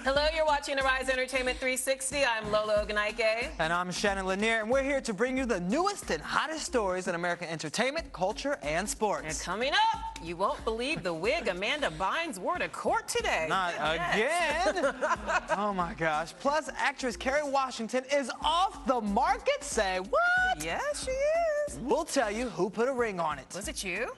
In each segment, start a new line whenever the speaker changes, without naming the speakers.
Hello, you're watching Arise Entertainment 360. I'm Lola Ogunike.
And I'm Shannon Lanier, and we're here to bring you the newest and hottest stories in American entertainment, culture, and sports.
And coming up, you won't believe the wig Amanda Bynes wore to court today.
Not again. Oh my gosh. Plus, actress Kerry Washington is off the market. Say what?
Yes, she is.
We'll tell you who put a ring on it.
Was it you?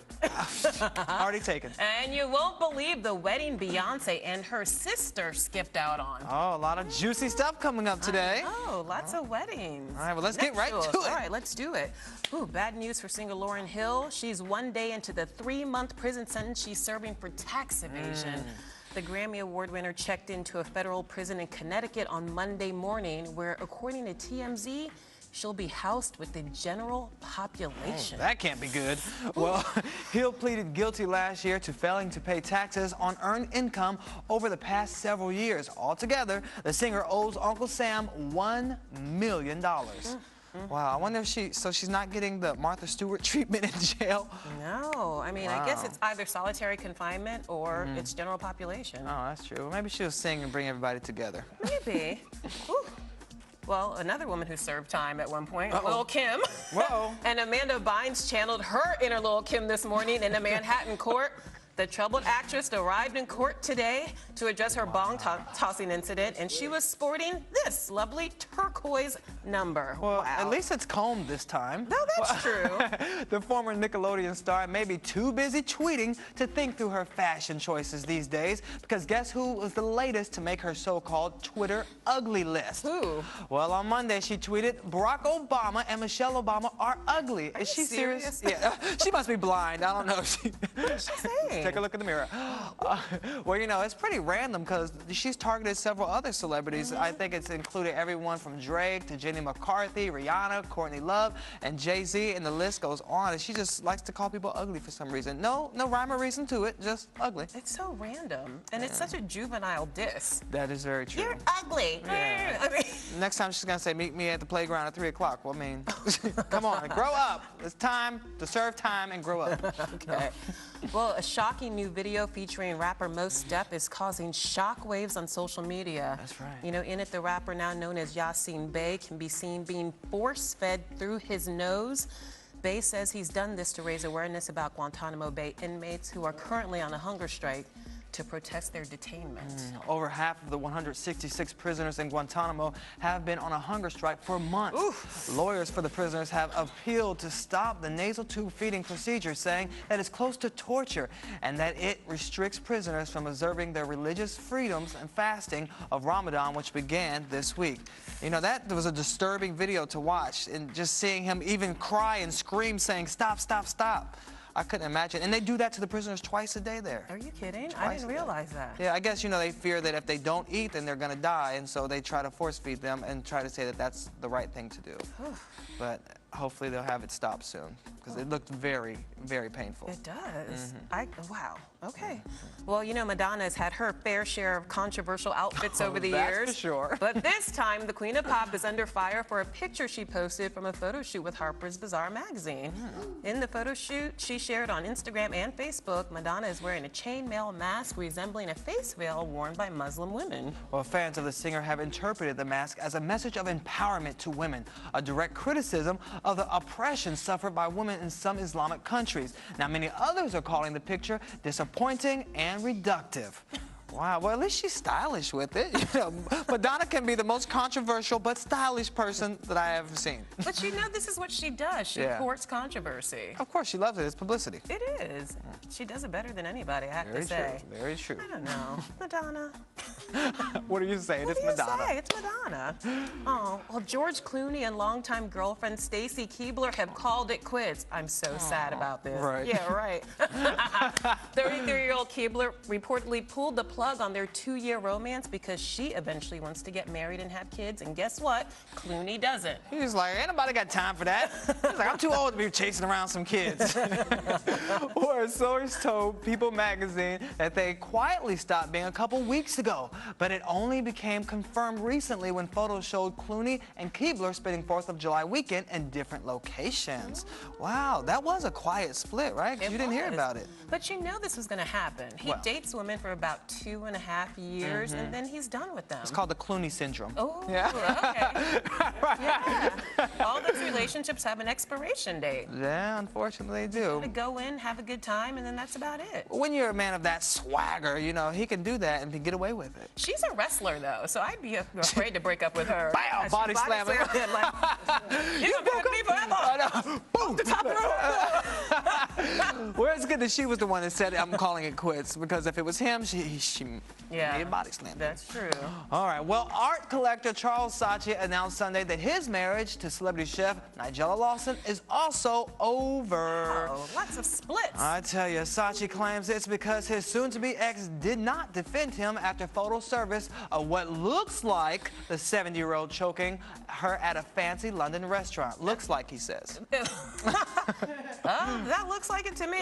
Already taken.
And you won't believe the wedding Beyonce and her sister skipped out on.
Oh, a lot of juicy stuff coming up today.
Oh, lots of weddings.
All right, well, let's get right to it.
All right, let's do it. Ooh, bad news for singer Lauryn Hill. She's one day into the 3-month prison sentence she's serving for tax evasion. The Grammy Award winner checked into a federal prison in Connecticut on Monday morning, where, according to TMZ, she'll be housed with the general population.
Oh, that can't be good. Well, Hill pleaded guilty last year to failing to pay taxes on earned income over the past several years. Altogether, the singer owes Uncle Sam $1 million. Wow, I wonder if she's not getting the Martha Stewart treatment in jail?
No, I mean, I guess it's either solitary confinement or it's general population.
Oh, that's true. Maybe she'll sing and bring everybody together.
Maybe. Well, another woman who served time at one point, Lil' Kim.
Whoa.
And Amanda Bynes channeled her inner Lil' Kim this morning in a Manhattan court. The troubled actress arrived in court today to address her bong-tossing incident, and she was sporting this lovely turquoise number.
Well,
wow.
at least it's combed this time.
No, that's true.
The former Nickelodeon star may be too busy tweeting to think through her fashion choices these days, because guess who was the latest to make her so-called Twitter ugly list?
Who?
Well, on Monday, she tweeted, "Barack Obama and Michelle Obama are ugly." Is she serious? Yeah, she must be blind. I don't know.
What did she say?
Take a look in the mirror. Well, you know, it's pretty random because she's targeted several other celebrities. I think it's included everyone from Drake to Jenny McCarthy, Rihanna, Courtney Love, and Jay-Z, and the list goes on. And she just likes to call people ugly for some reason. No rhyme or reason to it, just ugly.
It's so random, and it's such a juvenile diss.
That is very true.
You're ugly.
Yeah.
I mean,
next time she's gonna say, "Meet me at the playground at 3 o'clock." Well, I mean, come on, grow up. It's time to serve time and grow up.
Okay. Well, a shocking new video featuring rapper Mos Def is causing shockwaves on social media.
That's right.
You know, in it, the rapper, now known as Yasin Bey, can be seen being force-fed through his nose. Bey says he's done this to raise awareness about Guantanamo Bay inmates who are currently on a hunger strike to protest their detainment.
Over half of the 166 prisoners in Guantanamo have been on a hunger strike for months.
Oof.
Lawyers for the prisoners have appealed to stop the nasal tube feeding procedure, saying that it's close to torture and that it restricts prisoners from observing their religious freedoms and fasting of Ramadan, which began this week. You know, that was a disturbing video to watch, and just seeing him even cry and scream saying, "Stop, stop, stop." I couldn't imagine. And they do that to the prisoners twice a day there.
Are you kidding? I didn't realize that.
Yeah, I guess, you know, they fear that if they don't eat, then they're going to die. And so they try to force feed them and try to say that that's the right thing to do. But hopefully they'll have it stopped soon, because it looked very, very painful.
It does. Wow. Okay. Well, you know, Madonna has had her fair share of controversial outfits over the years.
That's for sure.
But this time, the Queen of Pop is under fire for a picture she posted from a photo shoot with Harper's Bazaar magazine. In the photo shoot she shared on Instagram and Facebook, Madonna is wearing a chainmail mask resembling a face veil worn by Muslim women.
Well, fans of the singer have interpreted the mask as a message of empowerment to women, a direct criticism of the oppression suffered by women in some Islamic countries. Now, many others are calling the picture disappointing and reductive. Wow, well, at least she's stylish with it. You know, Madonna can be the most controversial but stylish person that I have seen.
But you know, this is what she does. She courts controversy.
Of course, she loves it. It's publicity.
It is. She does it better than anybody, I have
Very
to say.
true. Very true.
I don't know. Madonna.
What are you saying?
What
It's
do you
Madonna.
say? It's Madonna. Oh, well, George Clooney and longtime girlfriend Stacy Keibler have called it quits. I'm so sad about this.
Right.
Yeah, right. 33-year-old Keibler reportedly pulled the plug on their 2-year romance because she eventually wants to get married and have kids, and guess what? Clooney doesn't.
He's like, ain't nobody got time for that. He's like, I'm too old to be chasing around some kids. Or a source told People magazine that they quietly stopped being a couple weeks ago, but it only became confirmed recently when photos showed Clooney and Keibler spending 4th of July weekend in different locations. Wow, that was a quiet split, right? 'Cause you didn't hear about it.
But you know this was going to happen. He dates women for about 2 2.5 years, and then he's done with them.
It's called the Clooney syndrome.
Oh,
yeah.
Okay. Yeah. All those relationships have an expiration date.
Yeah, unfortunately they do.
To go in, have a good time, and then that's about it.
When you're a man of that swagger, you know, he can do that and get away with it.
She's a wrestler, though, so I'd be afraid to break up with her.
Bam! Body slam.
Like, you gonna be with me forever.
Boom! The top rope. Well, it's good that she was the one that said, I'm calling it quits, because if it was him, she made a body slam.
That's true.
All right. Well, art collector Charles Saatchi announced Sunday that his marriage to celebrity chef Nigella Lawson is also over.
Oh, lots of splits.
I tell you, Saatchi claims it's because his soon-to-be ex did not defend him after photo service of what looks like the 70-year-old choking her at a fancy London restaurant. Looks like, he says.
That looks like it to me.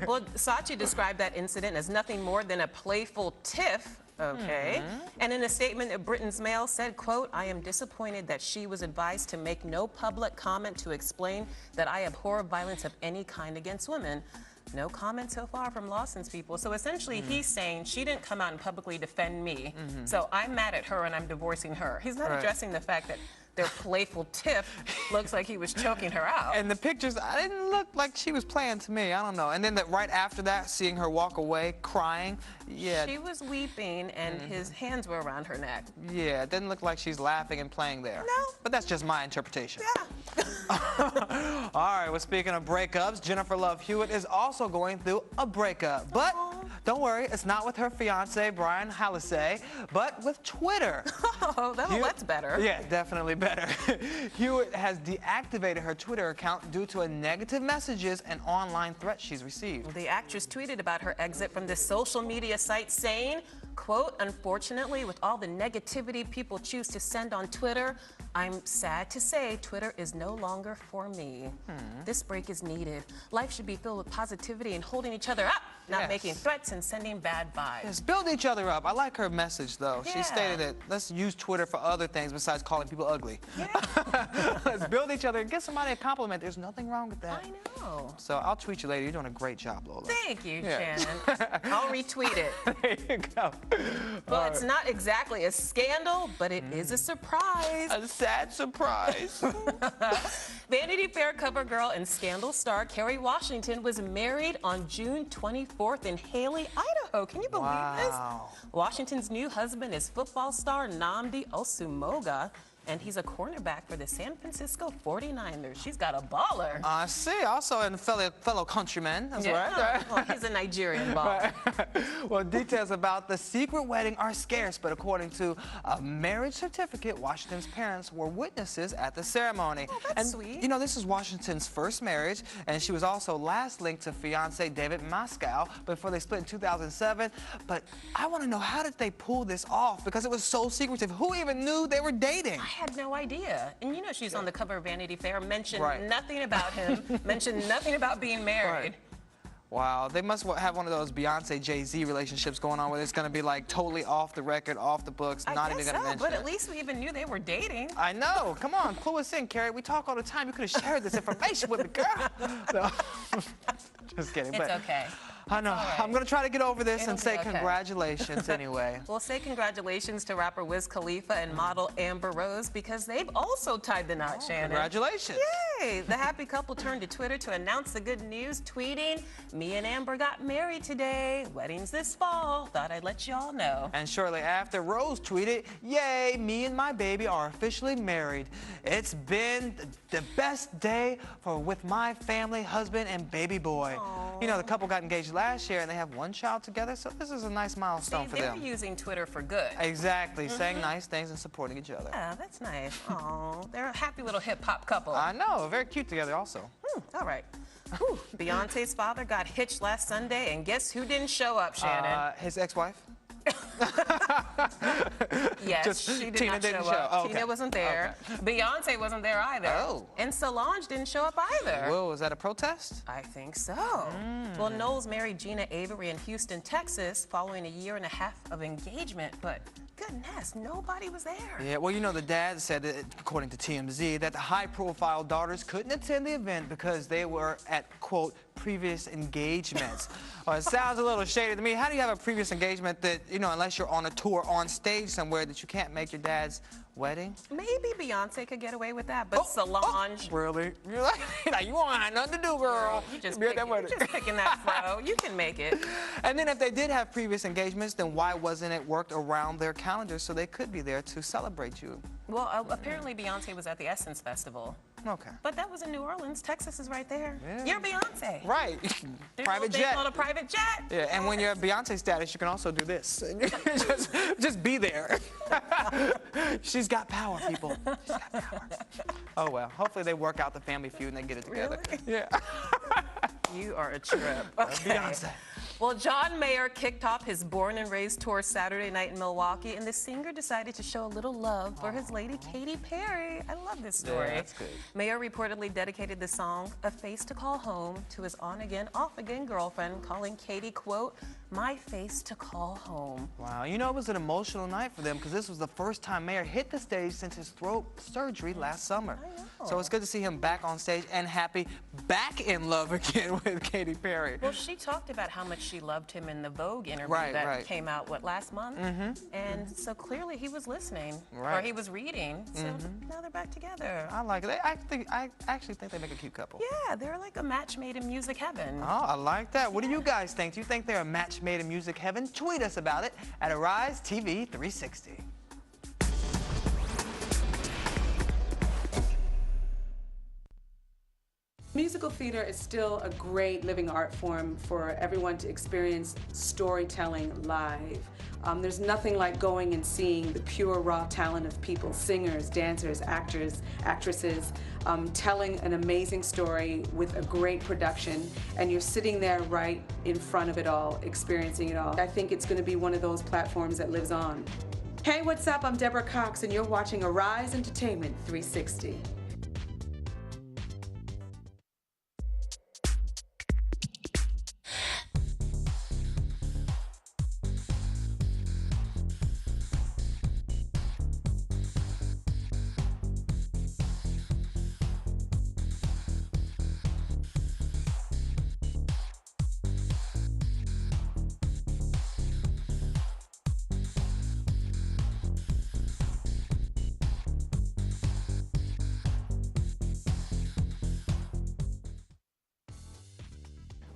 Well, Saatchi described that incident as nothing more than a playful tiff. Okay. And in a statement that Britain's Mail said, quote, I am disappointed that she was advised to make no public comment to explain that I abhor violence of any kind against women. No comment so far from Lawson's people. So essentially, he's saying she didn't come out and publicly defend me, so I'm mad at her and I'm divorcing her. He's not addressing the fact that their playful tiff looks like he was choking her out.
And the pictures, I didn't look like she was playing to me. I don't know. And then right after that, seeing her walk away crying, yeah.
She was weeping and his hands were around her neck.
Yeah, it didn't look like she's laughing and playing there.
No.
But that's just my interpretation.
Yeah.
All right, well, speaking of breakups, Jennifer Love Hewitt is also going through a breakup. But don't worry, it's not with her fiance, Brian Halasay, but with Twitter.
Oh, that's better.
Yeah, definitely better. Hewitt has deactivated her Twitter account due to negative messages and online threats she's received.
The actress tweeted about her exit from this social media site saying, quote, unfortunately, with all the negativity people choose to send on Twitter, I'm sad to say Twitter is no longer for me. This break is needed. Life should be filled with positivity and holding each other up, not making threats and sending bad vibes.
Yes, build each other up. I like her message, though.
Yeah.
She stated that let's use Twitter for other things besides calling people ugly.
Yeah.
Let's build each other and give somebody a compliment. There's nothing wrong with that.
I know.
So I'll tweet you later. You're doing a great job, Lola.
Thank you, Shannon. I'll retweet it.
There you go.
Well, it's not exactly a scandal, but it is a surprise.
A sad surprise.
Vanity Fair cover girl and Scandal star Kerry Washington was married on June 24th in Haley, Idaho. Can you believe this? Washington's new husband is football star Nnamdi Osumoga, and he's a cornerback for the San Francisco 49ers. She's got a baller.
I see. Also in fellow countrymen. That's right.
Well, he's a Nigerian baller.
Well, details about the secret wedding are scarce, but according to a marriage certificate, Washington's parents were witnesses at the ceremony.
Oh, that's sweet.
You know, this is Washington's first marriage, and she was also last linked to fiance David Moscow before they split in 2007. But I want to know, how did they pull this off? Because it was so secretive. Who even knew they were dating?
I had no idea. And you know she's on the cover of Vanity Fair, mentioned
Right.
nothing about him, mentioned nothing about being married.
Wow, they must have one of those Beyonce Jay-Z relationships going on where it's going to be like totally off the record, off the books, not even going to mention
but
it.
at least we even knew they were dating.
I know. Come on, clue us in, Carrie. We talk all the time. You could have shared this information with me, girl. No. Just kidding.
It's okay.
I know.
Right.
I'm going to try to get over this
It'll
and say
be okay.
congratulations anyway.
We'll say congratulations to rapper Wiz Khalifa and model Amber Rose because they've also tied the knot, Shannon.
Congratulations.
Yay! The happy couple turned to Twitter to announce the good news, tweeting, "Me and Amber got married today. Wedding's this fall. Thought I'd let y'all know."
And shortly after, Rose tweeted, "Yay, me and my baby are officially married. It's been the best day with my family, husband, and baby boy."
Aww.
You know, the couple got engaged last year, and they have one child together, so this is a nice milestone for
They're
them.
using Twitter for good.
Exactly, saying nice things and supporting each other.
Yeah, that's nice. Oh, they're a happy little hip-hop couple.
I know, very cute together also.
All right. Whew. Beyonce's father got hitched last Sunday, and guess who didn't show up, Shannon?
His ex-wife?
Yes,
Just
she did
Tina
not
didn't
show up.
show- okay.
Tina wasn't there. Beyonce wasn't there either.
Oh.
And Solange didn't show up either.
Whoa, was that a protest?
I think so. Well, Knowles married Gina Avery in Houston, Texas, following a year and a half of engagement, but goodness, nobody was there.
Yeah, well, you know, the dad said, that, according to TMZ, that the high-profile daughters couldn't attend the event because they were at, quote, previous engagements. Well, it sounds a little shady to me. How do you have a previous engagement that, you know, unless you're on a tour on stage somewhere, that you can't make your dad's wedding?
Maybe Beyonce could get away with that, but Solange.
Really? You're like, you won't have nothing to do, girl.
You just,
Be at that
you're
wedding.
just picking that fro. You can make it.
And then if they did have previous engagements, then why wasn't it worked around their calendar so they could be there to celebrate you?
Well, apparently Beyonce was at the Essence Festival.
Okay.
But that was in New Orleans. Texas is right there.
Yeah.
You're Beyonce.
Right. Private jet.
On a private jet.
Yeah, and when you're at Beyonce status, you can also do this. just be there. She's got power, people. She's got power. Oh, well. Hopefully they work out the family feud and they get it together.
Really?
Yeah.
You are a trip. Okay.
Beyonce.
Well, John Mayer kicked off his Born and Raised tour Saturday night in Milwaukee, and the singer decided to show a little love for his lady, Katy Perry. I love this story.
Yeah, that's good.
Mayer reportedly dedicated the song, A Face to Call Home, to his on-again, off-again girlfriend, calling Katy, quote, my face to call home.
Wow, you know, it was an emotional night for them because this was the first time Mayer hit the stage since his throat surgery last summer.
I know.
So it's good to see him back on stage and happy, back in love again with Katy Perry.
Well, she talked about how much she loved him in the Vogue interview
Right.
came out, what, last month? Mm-hmm. And so clearly he was listening, or he was reading, so now they're back together.
I like it. I actually think they make a cute couple.
Yeah, they're like a match made in music heaven.
Oh, I like that. What do you guys think? Do you think they're a match made in music heaven? Tweet us about it at Arise TV 360.
Musical theater is still a great living art form for everyone to experience storytelling live. There's nothing like going and seeing the pure, raw talent of people, singers, dancers, actors, actresses, telling an amazing story with a great production, and you're sitting there right in front of it all, experiencing it all. I think it's going to be one of those platforms that lives on. Hey, what's up? I'm Deborah Cox, and you're watching Arise Entertainment 360.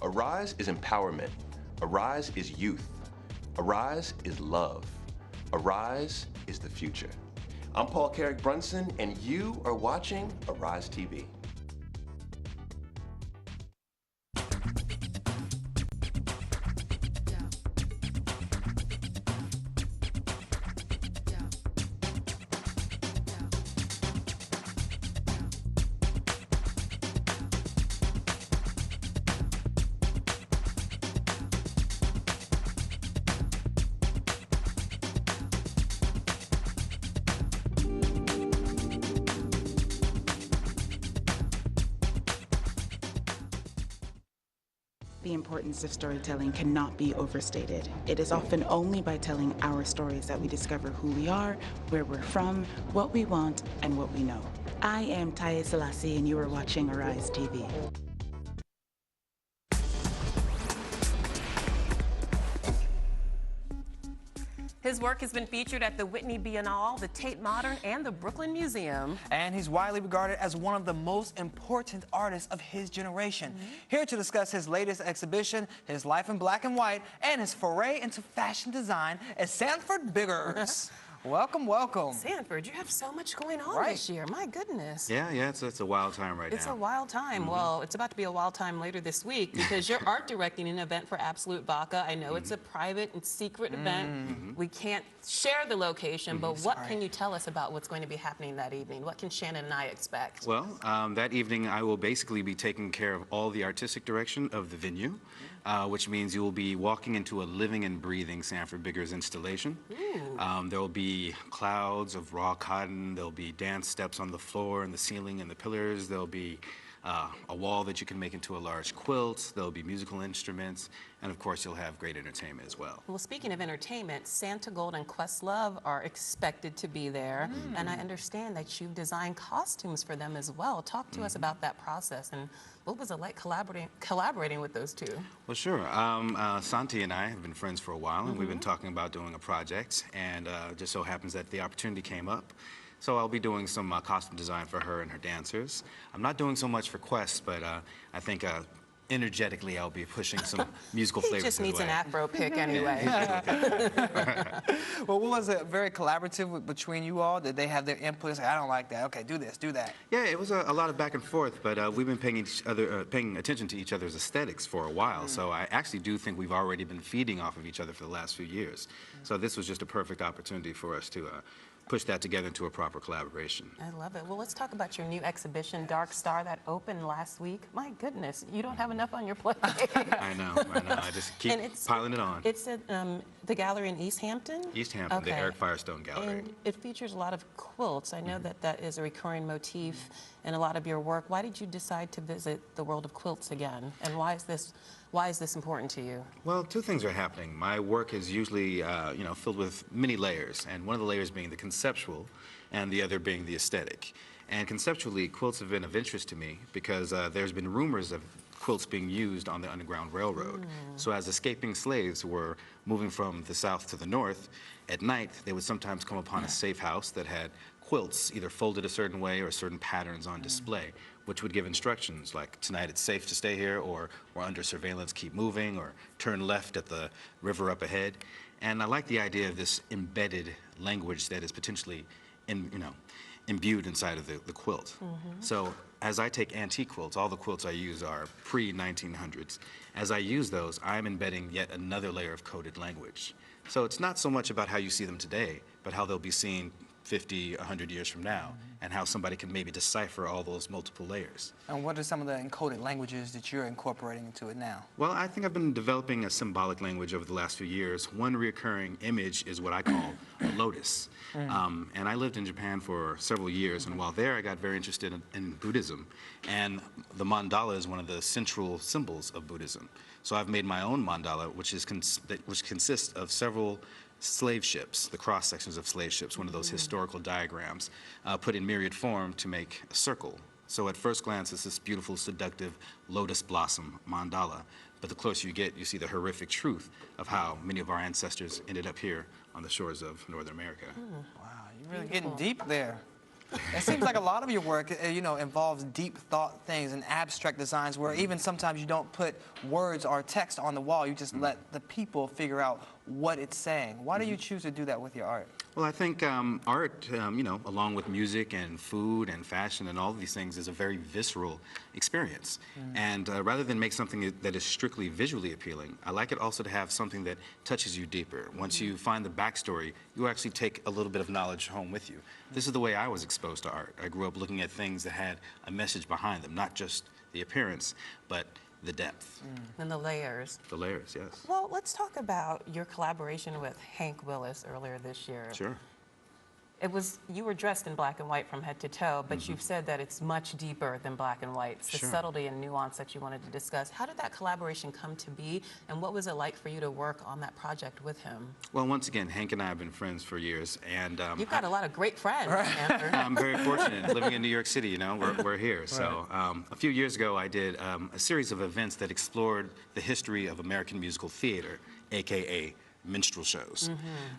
Arise is empowerment. Arise is youth. Arise is love. Arise is the future. I'm Paul Carrick Brunson, and you are watching Arise TV.
The importance of storytelling cannot be overstated. It is often only by telling our stories that we discover who we are, where we're from, what we want, and what we know. I am Taya Selassie, and you are watching Arise TV.
His work has been featured at the Whitney Biennale, the Tate Modern, and the Brooklyn Museum.
And he's widely regarded as one of the most important artists of his generation. Here to discuss his latest exhibition, his life in black and white, and his foray into fashion design is Sanford Biggers. Welcome, welcome.
Sanford, you have so much going on this year. My goodness.
Yeah, it's a wild time right now.
It's a wild time. Well, it's about to be a wild time later this week because you're art directing an event for Absolute Vodka. I know it's a private and secret event. We can't share the location, but what can you tell us about what's going to be happening that evening? What can Shannon and I expect?
Well, that evening I will basically be taking care of all the artistic direction of the venue, which means you will be walking into a living and breathing Sanford Biggers installation. There will be clouds of raw cotton. There'll be dance steps on the floor and the ceiling and the pillars. There'll be a wall that you can make into a large quilt. There'll be musical instruments, and of course, you'll have great entertainment as well.
Well, speaking of entertainment, Santa Gold and Questlove are expected to be there, and I understand that you've designed costumes for them as well. Talk to us about that process, and what was it like collaborating with those two?
Well, sure. Santi and I have been friends for a while, and we've been talking about doing a project, and just so happens that the opportunity came up. So I'll be doing some costume design for her and her dancers. I'm not doing so much for Quest, but I think energetically I'll be pushing some musical
He
flavors
just
his
needs an
way.
Afro pick anyway.
Well, was it very collaborative between you all? Did they have their input? Say, I don't like that. Okay, do this, do that.
Yeah, it was a lot of back and forth, but we've been paying attention to each other's aesthetics for a while. So I actually do think we've already been feeding off of each other for the last few years. So this was just a perfect opportunity for us to push that together into a proper collaboration.
I love it. Well, let's talk about your new exhibition, Dark Star, that opened last week. My goodness, you don't have enough on your plate.
I know. I just keep piling it on.
It's at the gallery in East Hampton?
East Hampton, the Eric Firestone Gallery.
And it features a lot of quilts. I know that that is a recurring motif in a lot of your work. Why did you decide to visit the world of quilts again? And why is this important to you?
Well, two things are happening. My work is usually, filled with many layers, and one of the layers being the conceptual, and the other being the aesthetic. And conceptually, quilts have been of interest to me because there's been rumors of quilts being used on the Underground Railroad. So as escaping slaves were moving from the south to the north, at night they would sometimes come upon a safe house that had quilts either folded a certain way or certain patterns on display, which would give instructions like, tonight it's safe to stay here, or we're under surveillance, keep moving, or turn left at the river up ahead. And I like the idea of this embedded language that is potentially imbued inside of the quilt. So as I take antique quilts, all the quilts I use are pre-1900s. As I use those, I'm embedding yet another layer of coded language. So it's not so much about how you see them today, but how they'll be seen 50, 100 years from now, and how somebody can maybe decipher all those multiple layers.
And what are some of the encoded languages that you're incorporating into it now?
Well, I think I've been developing a symbolic language over the last few years. One recurring image is what I call a lotus. And I lived in Japan for several years, and while there I got very interested in Buddhism. And the mandala is one of the central symbols of Buddhism. So I've made my own mandala, which consists of several slave ships, the cross sections of slave ships, one of those historical diagrams, put in myriad form to make a circle. So at first glance, it's this beautiful, seductive lotus blossom mandala. But the closer you get, you see the horrific truth of how many of our ancestors ended up here on the shores of Northern America.
Wow, you're really getting deep there. It seems like a lot of your work, involves deep thought things and abstract designs where even sometimes you don't put words or text on the wall, you just let the people figure out what it's saying. Why do you choose to do that with your art?
Well, I think art, along with music and food and fashion and all of these things, is a very visceral experience. And rather than make something that is strictly visually appealing, I like it also to have something that touches you deeper. Once you find the backstory, you actually take a little bit of knowledge home with you. This is the way I was exposed to art. I grew up looking at things that had a message behind them, not just the appearance, but the depth.
And the layers.
The layers, yes.
Well, let's talk about your collaboration with Hank Willis earlier this year.
Sure.
You were dressed in black and white from head to toe, but you've said that it's much deeper than black and white. It's the
Sure.
subtlety and nuance that you wanted to discuss. How did that collaboration come to be, and what was it like for you to work on that project with him?
Well, once again, Hank and I have been friends for years, and
You've got a lot of great friends, Stanford.
I'm very fortunate living in New York City, we're here. So a few years ago, I did a series of events that explored the history of American musical theater, AKA minstrel shows.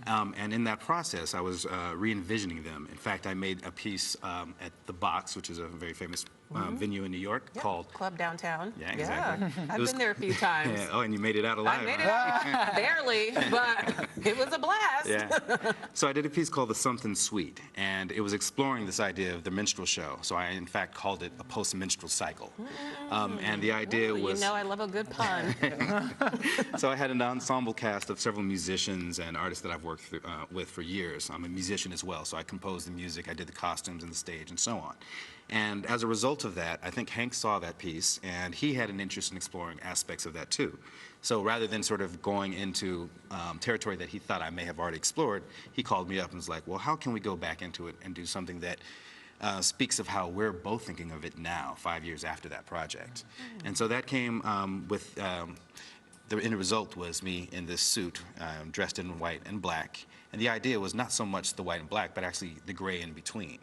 And in that process, I was re-envisioning them. In fact, I made a piece at The Box, which is a very famous venue in New York, called
Club Downtown.
Yeah, exactly.
I've been there a few times.
Yeah. Oh, and you made it out alive.
I made it out, barely, but it was a blast.
Yeah. So I did a piece called The Something Sweet, and it was exploring this idea of the minstrel show. So I, in fact, called it a post-minstrel cycle. And the idea was...
I love a good pun.
So I had an ensemble cast of several musicians and artists that I've worked with for years. I'm a musician as well, so I composed the music, I did the costumes and the stage, and so on. And as a result of that, I think Hank saw that piece, and he had an interest in exploring aspects of that too. So rather than sort of going into territory that he thought I may have already explored, he called me up and was like, well, how can we go back into it and do something that speaks of how we're both thinking of it now, 5 years after that project. And so that came with the end result was me in this suit, dressed in white and black. And the idea was not so much the white and black, but actually the gray in between.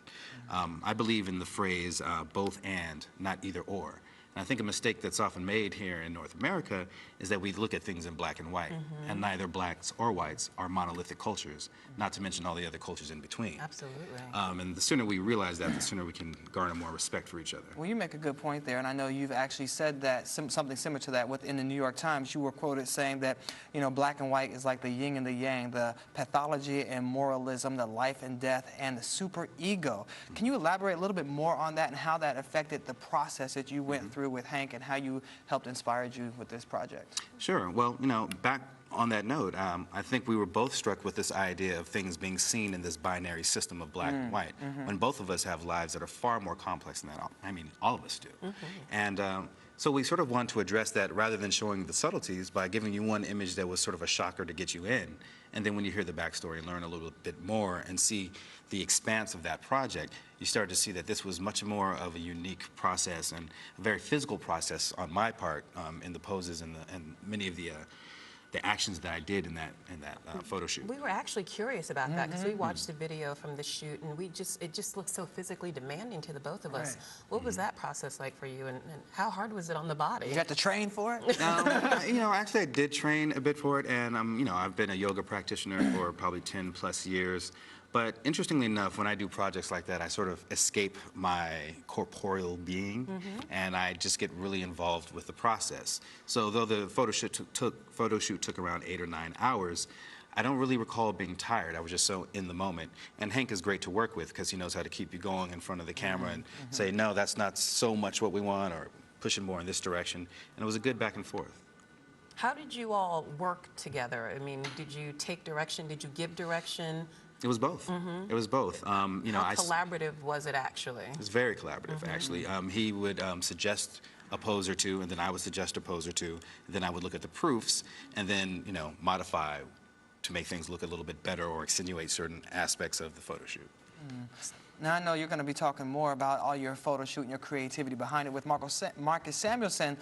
I believe in the phrase both and, not either or. And I think a mistake that's often made here in North America is that we look at things in black and white, and neither blacks or whites are monolithic cultures, not to mention all the other cultures in between.
Absolutely.
And the sooner we realize that, the sooner we can garner more respect for each other.
Well, you make a good point there, and I know you've actually said that something similar to that within the New York Times. You were quoted saying that, you know, black and white is like the yin and the yang, the pathology and moralism, the life and death, and the super ego. Can you elaborate a little bit more on that and how that affected the process that you went through with Hank and how you helped inspire you with this project?
Sure. Well, you know, back on that note, I think we were both struck with this idea of things being seen in this binary system of black and white, when both of us have lives that are far more complex than that. I mean, all of us do. And so we sort of want to address that rather than showing the subtleties by giving you one image that was sort of a shocker to get you in. And then when you hear the backstory and learn a little bit more and see the expanse of that project, you start to see that this was much more of a unique process and a very physical process on my part in the poses and many of the actions that I did in that photo shoot.
We were actually curious about that because we watched the video from the shoot, and it just looked so physically demanding to the both of us. What was that process like for you, and how hard was it on the body?
You had to train for it?
You know, actually I did train a bit for it, and you know, I've been a yoga practitioner for probably 10+ years. But interestingly enough, when I do projects like that, I sort of escape my corporeal being, and I just get really involved with the process. So though the photo shoot took around 8 or 9 hours, I don't really recall being tired. I was just so in the moment. And Hank is great to work with because he knows how to keep you going in front of the camera and say, no, that's not so much what we want, or push it more in this direction. And it was a good back and forth.
How did you all work together? I mean, did you take direction? Did you give direction?
It was both. It was both. You know,
How collaborative was it actually?
It was very collaborative, actually. He would suggest a pose or two, and then I would suggest a pose or two. Then I would look at the proofs, and then, you know, modify to make things look a little bit better or accentuate certain aspects of the photo shoot.
Now, I know you're going to be talking more about all your photo shoot and your creativity behind it with Marcus Samuelsson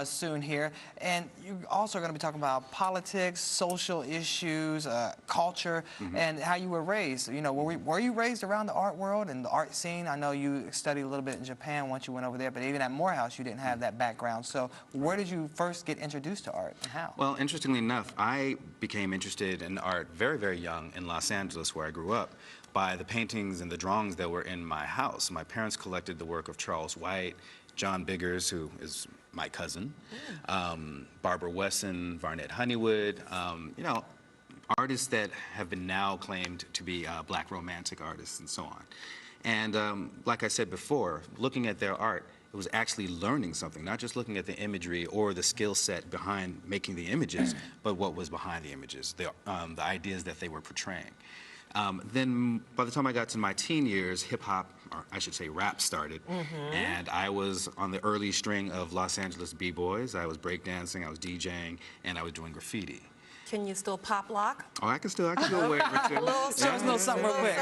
soon here. And you're also going to be talking about politics, social issues, culture, and how you were raised. You know, were you raised around the art world and the art scene? I know you studied a little bit in Japan once you went over there, but even at Morehouse, you didn't have that background. So where did you first get introduced to art and how?
Well, interestingly enough, I became interested in art very, very young in Los Angeles, where I grew up, by the paintings and the drawings that were in my house. My parents collected the work of Charles White, John Biggers, who is my cousin, Barbara Wesson, Varnett Honeywood, you know, artists that have been now claimed to be black romantic artists and so on. And like I said before, looking at their art, it was actually learning something, not just looking at the imagery or the skill set behind making the images, but what was behind the images, the ideas that they were portraying. Then by the time I got to my teen years, hip-hop, or I should say rap, started. And I was on the early string of Los Angeles b-boys. I was breakdancing, I was DJing, and I was doing graffiti.
Can you still pop lock?
Oh, I can go away.
A little
Show us a little something real quick.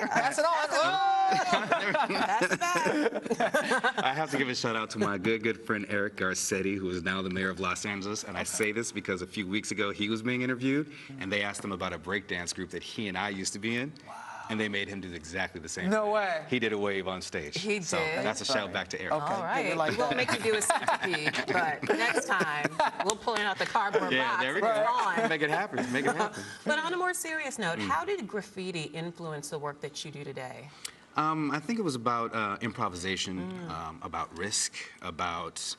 Pass it on.
That's bad.
I have to give a shout out to my good friend Eric Garcetti, who is now the mayor of Los Angeles. And I say this because a few weeks ago he was being interviewed, and they asked him about a breakdance group that he and I used to be in. And they made him do exactly the same thing.
No way.
He did a wave on stage.
He did?
So that's a shout back to Eric.
Okay.
All right.
Like
We won't make you do a centipede, but next time we'll pull out the cardboard box
there we
and
go.
it's on.
Make it happen. Make it happen.
But on a more serious note, how did graffiti influence the work that you do today?
I think it was about improvisation, about risk, about...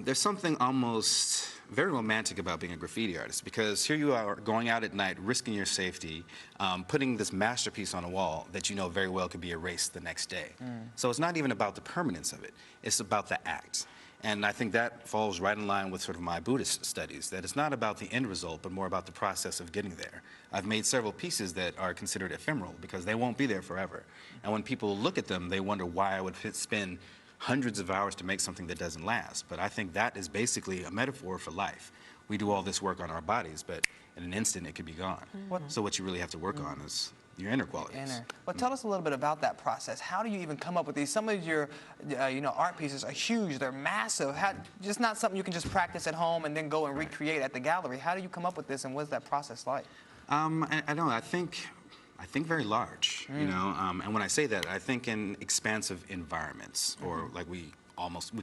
there's something almost very romantic about being a graffiti artist, because here you are going out at night, risking your safety, putting this masterpiece on a wall that you know very well could be erased the next day. So it's not even about the permanence of it, it's about the act. And I think that falls right in line with sort of my Buddhist studies, that it's not about the end result, but more about the process of getting there. I've made several pieces that are considered ephemeral because they won't be there forever. And when people look at them, they wonder why I would spend hundreds of hours to make something that doesn't last. But I think that is basically a metaphor for life. We do all this work on our bodies, but in an instant it could be gone. So what you really have to work on is your inner qualities.
Well, tell us a little bit about that process. How do you even come up with these? Some of your, art pieces are huge. They're massive. Just not something you can just practice at home and then go and recreate at the gallery. How do you come up with this, and what's that process like?
I don't know. I think very large, you know, and when I say that, I think in expansive environments, or like we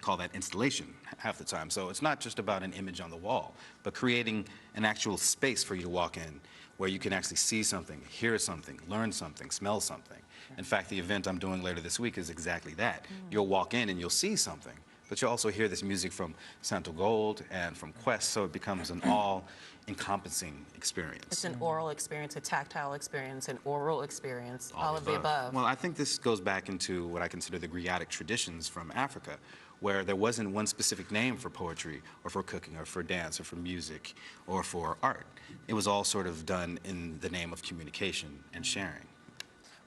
call that installation half the time. So it's not just about an image on the wall, but creating an actual space for you to walk in where you can actually see something, hear something, learn something, smell something. In fact, the event I'm doing later this week is exactly that. You'll walk in and you'll see something, but you'll also hear this music from Santo Gold and from Quest, so it becomes an all-encompassing experience.
It's an oral experience, a tactile experience, an oral experience, all of the above.
Well, I think this goes back into what I consider the griotic traditions from Africa, where there wasn't one specific name for poetry or for cooking or for dance or for music or for art. It was all sort of done in the name of communication and sharing.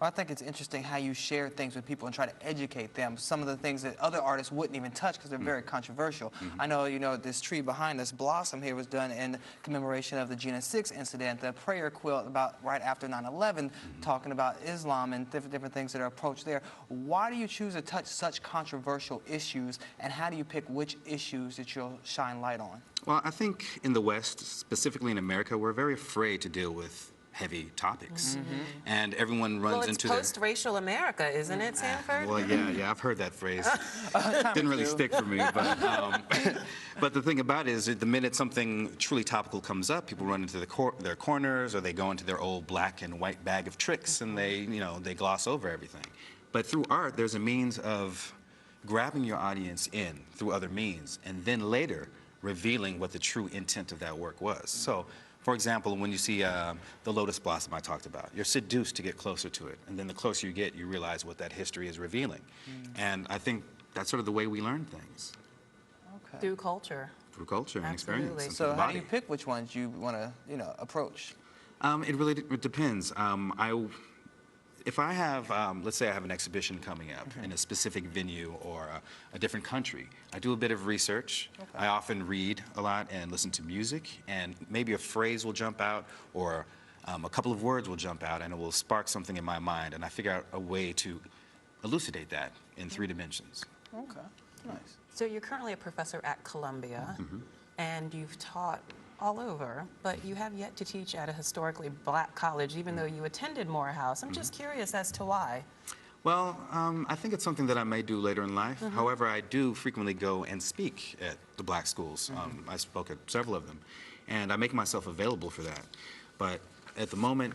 Well, I think it's interesting how you share things with people and try to educate them. Some of the things that other artists wouldn't even touch because they're very controversial. I know, this tree behind us, Blossom here, was done in commemoration of the Jena 6 incident, the prayer quilt about right after 9/11, talking about Islam and different things that are approached there. Why do you choose to touch such controversial issues, and how do you pick which issues that you'll shine light on?
Well, I think in the West, specifically in America, we're very afraid to deal with heavy topics. And everyone runs into
Well, it's post-racial America, isn't it, Sanford?
Well, yeah, I've heard that phrase. Didn't really stick for me, but the thing about it is that the minute something truly topical comes up, people run into their corners, or they go into their old black and white bag of tricks, and they gloss over everything. But through art, there's a means of grabbing your audience in through other means, and then later revealing what the true intent of that work was. So, for example, when you see the lotus blossom I talked about, you're seduced to get closer to it. And then the closer you get, you realize what that history is revealing. And I think that's sort of the way we learn things.
Okay.
Through culture.
Through culture and
Absolutely.
experience. And
So
through the
how do
body.
you pick which ones you want to, approach?
It really depends. If I have, let's say I have an exhibition coming up in a specific venue or a different country, I do a bit of research. I often read a lot and listen to music, and maybe a phrase will jump out, or a couple of words will jump out, and it will spark something in my mind, and I figure out a way to elucidate that in 3 dimensions.
Okay, nice.
So you're currently a professor at Columbia, and you've taught all over, but you have yet to teach at a historically black college, even though you attended Morehouse. I'm just curious as to why.
Well, I think it's something that I may do later in life. However, I do frequently go and speak at the black schools. I spoke at several of them, and I make myself available for that. But at the moment,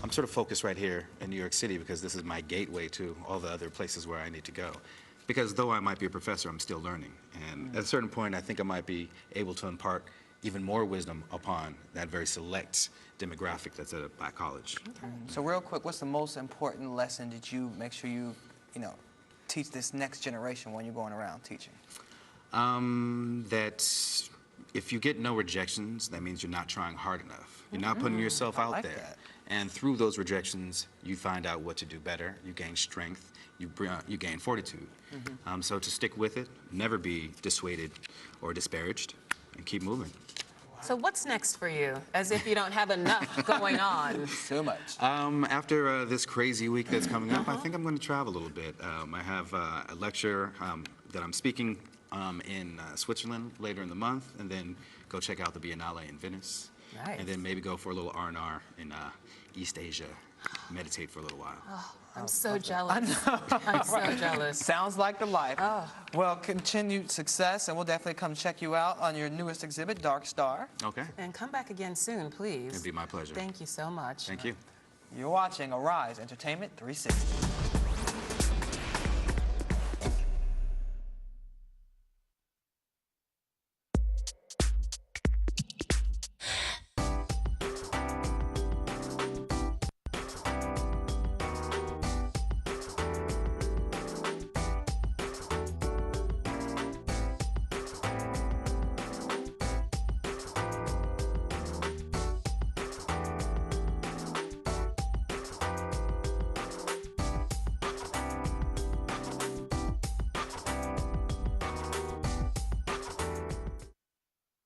I'm sort of focused right here in New York City because this is my gateway to all the other places where I need to go. Because though I might be a professor, I'm still learning. And at a certain point, I think I might be able to impart even more wisdom upon that very select demographic that's at a black college.
So real quick, what's the most important lesson that you make sure you teach this next generation when you're going around teaching?
That if you get no rejections, that means you're not trying hard enough. You're not putting yourself out
like
there.
that.
And through those rejections, you find out what to do better. You gain strength. You gain fortitude. So to stick with it, never be dissuaded or disparaged, and keep moving.
So what's next for you? As if you don't have enough going on.
Too much.
After this crazy week that's coming up, I think I'm going to travel a little bit. I have a lecture that I'm speaking in Switzerland later in the month, and then go check out the Biennale in Venice.
Nice.
And then maybe go for a little R&R in East Asia, meditate for a little while.
Oh, I'm so jealous. I'm so jealous.
Sounds like the life. Well, continued success, and we'll definitely come check you out on your newest exhibit, Dark Star.
Okay.
And come back again soon, please.
It'd be my pleasure.
Thank you so much.
Thank you.
You're watching Arise Entertainment 360.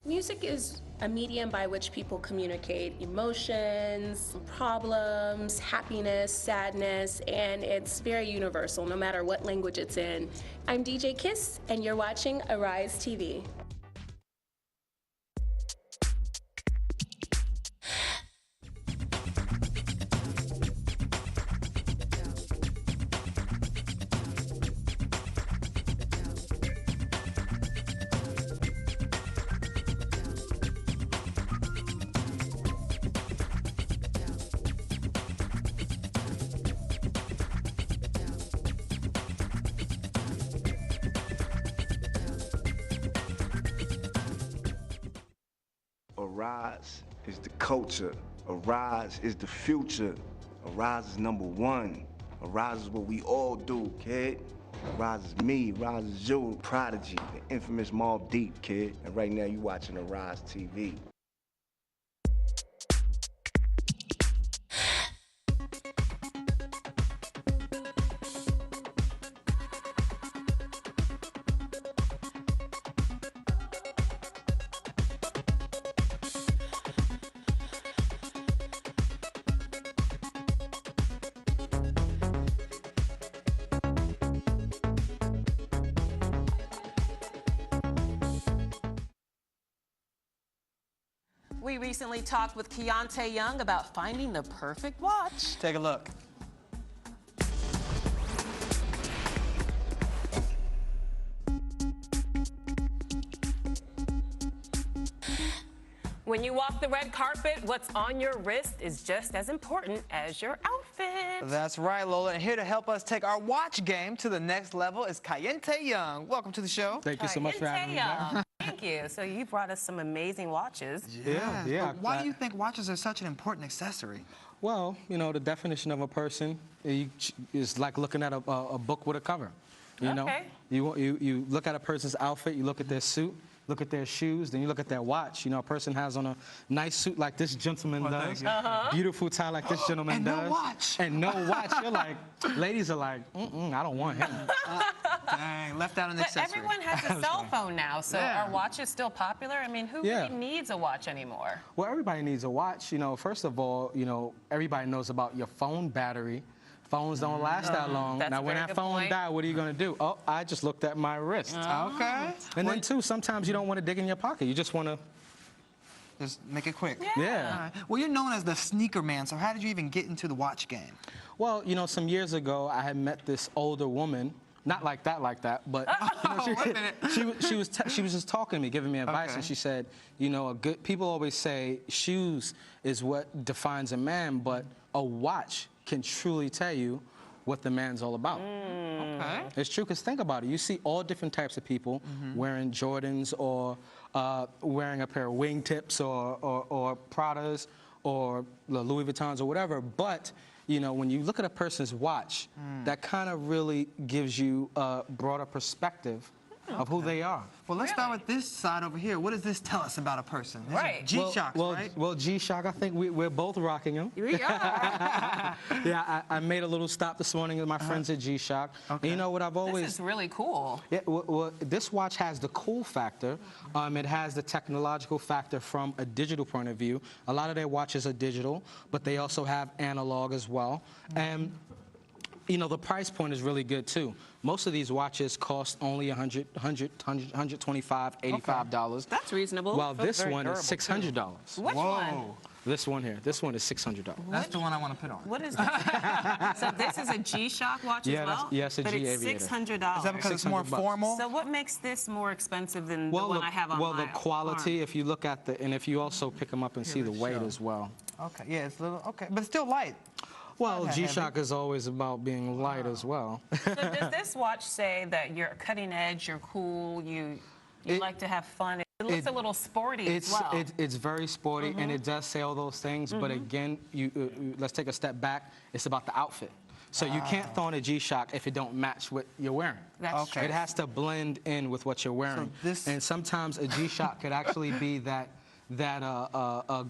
Music is a medium by which people communicate emotions, problems, happiness, sadness, and it's very universal, no matter what language it's in. I'm DJ Kiss, and you're watching Arise TV.
Arise is the culture. Arise is the future. Arise is #1. Arise is what we all do, kid. Arise is me, Arise is you, Prodigy, the infamous Mobb Deep, kid. And right now you watching Arise TV.
We recently talked with Keontae Young about finding the perfect watch.
Take a look.
When you walk the red carpet, what's on your wrist is just as important as your outfit.
That's right, Lola. And here to help us take our watch game to the next level is Keontae Young. Welcome to the show.
Thank you so much for having me.
Young. Thank you. So you brought us some amazing watches.
Yeah.
Why do you think watches are such an important accessory?
Well, you know, the definition of a person is like looking at a book with a cover. You know, you look at a person's outfit, you look at their suit, look at their shoes, then you look at their watch. You know, a person has on a nice suit like this gentleman does, beautiful tie like this gentleman
and
does.
no watch.
And no watch. You're like, ladies are like, I don't want him.
Dang, left out an
But
accessory.
everyone has a cell phone now, so are watches still popular? I mean, who really needs a watch anymore?
Well, everybody needs a watch. You know, first of all, you know, everybody knows about your phone battery. Phones don't last that long.
That's
now, when that phone died, what are you going to do? Oh, I just looked at my wrist.
Okay.
And then, too, sometimes you don't want to dig in your pocket. You just want to...
Just make it quick.
Yeah.
All right. Well, you're known as the sneaker man, so how did you even get into the watch game?
Well, you know, some years ago, I had met this older woman. Not like that, but you know, she was just talking to me, giving me advice, and she said, you know, people always say shoes is what defines a man, but a watch can truly tell you what the man's all about.
Okay.
It's true, because think about it. You see all different types of people wearing Jordans or wearing a pair of wingtips or Pradas or Louis Vuittons or whatever, but you know, when you look at a person's watch, that kind of really gives you a broader perspective of who they are.
Well, let's start with this side over here. What does this tell us about a person? These are G-Shocks, right?
Well, G-Shock, I think we're both rocking them.
We are.
Yeah, I made a little stop this morning with my friends at G-Shock.
Okay.
And you know what I've always...
This is really cool.
Yeah, well, this watch has the cool factor. It has the technological factor from a digital point of view. A lot of their watches are digital, but they also have analog as well. And you know, the price point is really good, too. Most of these watches cost only $125, $85.
That's reasonable.
While this one is $600.
Which one?
This one here. This one is $600.
That's the one I want to put on.
What is that? So this is a G-Shock watch as well?
Yes, a
but
G
it's
Aviator.
$600.
Is that because it's more formal?
So what makes this more expensive than the one I have on
well,
my
the quality,
arm?
if you look at and if you also pick them up and see the weight as well.
Okay, yeah, it's a little, okay, but it's still light.
Well, G-Shock is always about being light as well.
So does this watch say that you're cutting edge, you're cool, you like to have fun? It looks a little sporty as well.
It's very sporty, and it does say all those things, but again, let's take a step back. It's about the outfit. So you can't throw on a G-Shock if it don't match what you're wearing.
That's true.
It has to blend in with what you're wearing. And sometimes a G-Shock could actually be that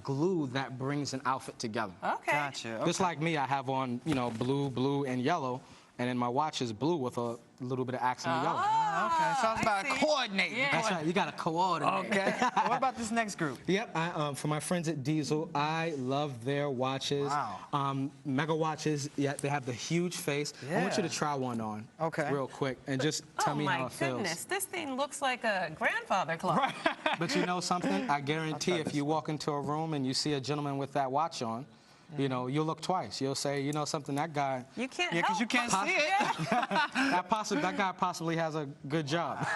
glue that brings an outfit together.
Okay.
Gotcha. Okay.
Just like me, I have on, you know, blue, and yellow. and then my watch is blue with a little bit of accent yellow.
Okay, so it's about coordinating.
That's right. You got to coordinate.
Okay. What about this next group?
Yep. For my friends at Diesel, I love their watches.
Wow.
Mega watches. Yeah, they have the huge face. I want you to try one on.
Okay.
Real quick, and just tell me how it feels.
Oh my goodness, this thing looks like a grandfather clock.
But you know something? I guarantee if you walk into a room and you see a gentleman with that watch on, you know, you'll look twice. You'll say, you know something, that guy.
You can't
Yeah, because you can't see it.
that guy possibly has a good job.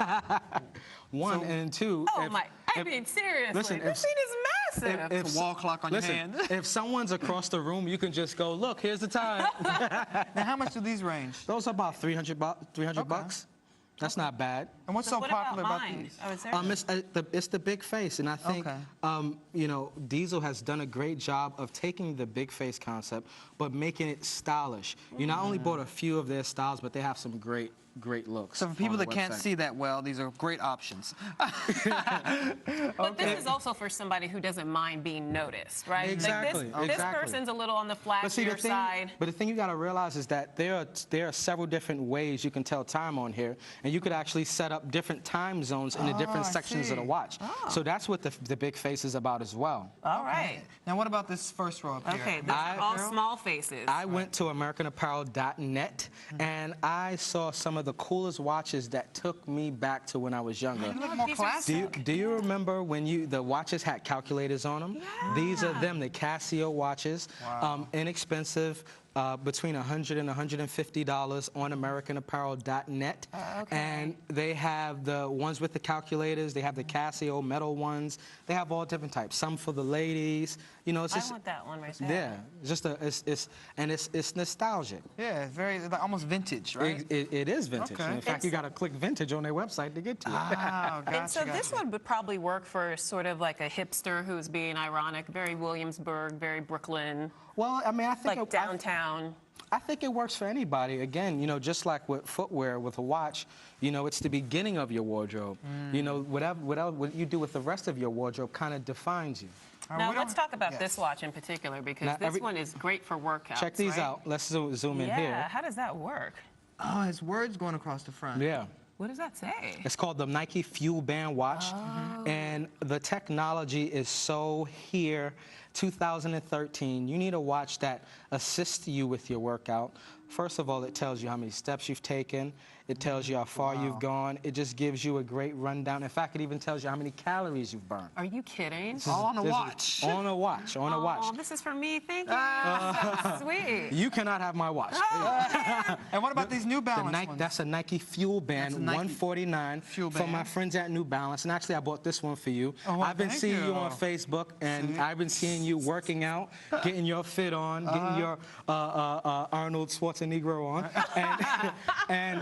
One, and two.
Oh my! I mean, seriously,
listen,
this thing is massive.
It's a wall clock on your hand.
If someone's across the room, you can just go, look, here's the time.
Now, how much do these range?
Those are about 300 bucks. That's not bad.
And what's so
what
popular
about
about
mine?
these?
I was there.
It's the big face, and I think you know, Diesel has done a great job of taking the big face concept, but making it stylish. You not only bought a few of their styles, but they have some great looks.
So for people
on the
that can't
website.
see that well, these are great options.
But this is also for somebody who doesn't mind being noticed, right?
Exactly.
Like this person's a little on the flashier side.
But the thing you got to realize is that there are several different ways you can tell time on here, and you could actually set up different time zones in the different sections of the watch. So that's what the big face is about as well.
All right.
Now, what about this first row up here?
Okay, these are all small faces.
I went to AmericanApparel.net, and I saw some of the coolest watches that took me back to when I was younger.
You look more classic.
Do you remember when the watches had calculators on them?
Yeah.
These are them, the Casio watches. Inexpensive. Between $100 and $150 on AmericanApparel.net. And they have the ones with the calculators. They have the Casio metal ones. They have all different types. Some for the ladies. You know, it's just.
I want that one right there.
Yeah, it's just it's nostalgic.
Yeah, it's very it's almost vintage, right?
It is vintage.
Okay.
And in fact, you got to click vintage on their website to get to it.
Oh, gotcha,
And so this one would probably work for sort of like a hipster who's being ironic, very Williamsburg, very Brooklyn.
Well, I mean, I think
like downtown.
I think it works for anybody. Again, you know, just like with footwear, with a watch, you know, it's the beginning of your wardrobe. You know, what you do with the rest of your wardrobe kind of defines you.
Now, let's talk about this watch in particular, because this one is great for workouts.
Check these out. Let's zoom in here.
Yeah, how does that work?
Oh, his words going across the front.
Yeah.
What does that say?
It's called the Nike Fuel Band watch. And the technology is so here, 2013. You need a watch that assists you with your workout. First of all, it tells you how many steps you've taken. It tells you how far you've gone. It just gives you a great rundown. In fact, it even tells you how many calories you've burned.
Are you kidding?
All on a watch.
On a watch. On a watch.
Oh, this is for me. Thank you. So sweet.
You cannot have my watch.
And what about these New Balance ones?
That's a Nike Fuel Band,
That's a Nike
149
Fuel
from my
Band.
friends at New Balance. And actually, I bought this one for you.
Oh,
I've been
thank
seeing you
you.
on Facebook, and I've been seeing you working out, getting your fit on, getting your Arnold Schwarzenegger on. And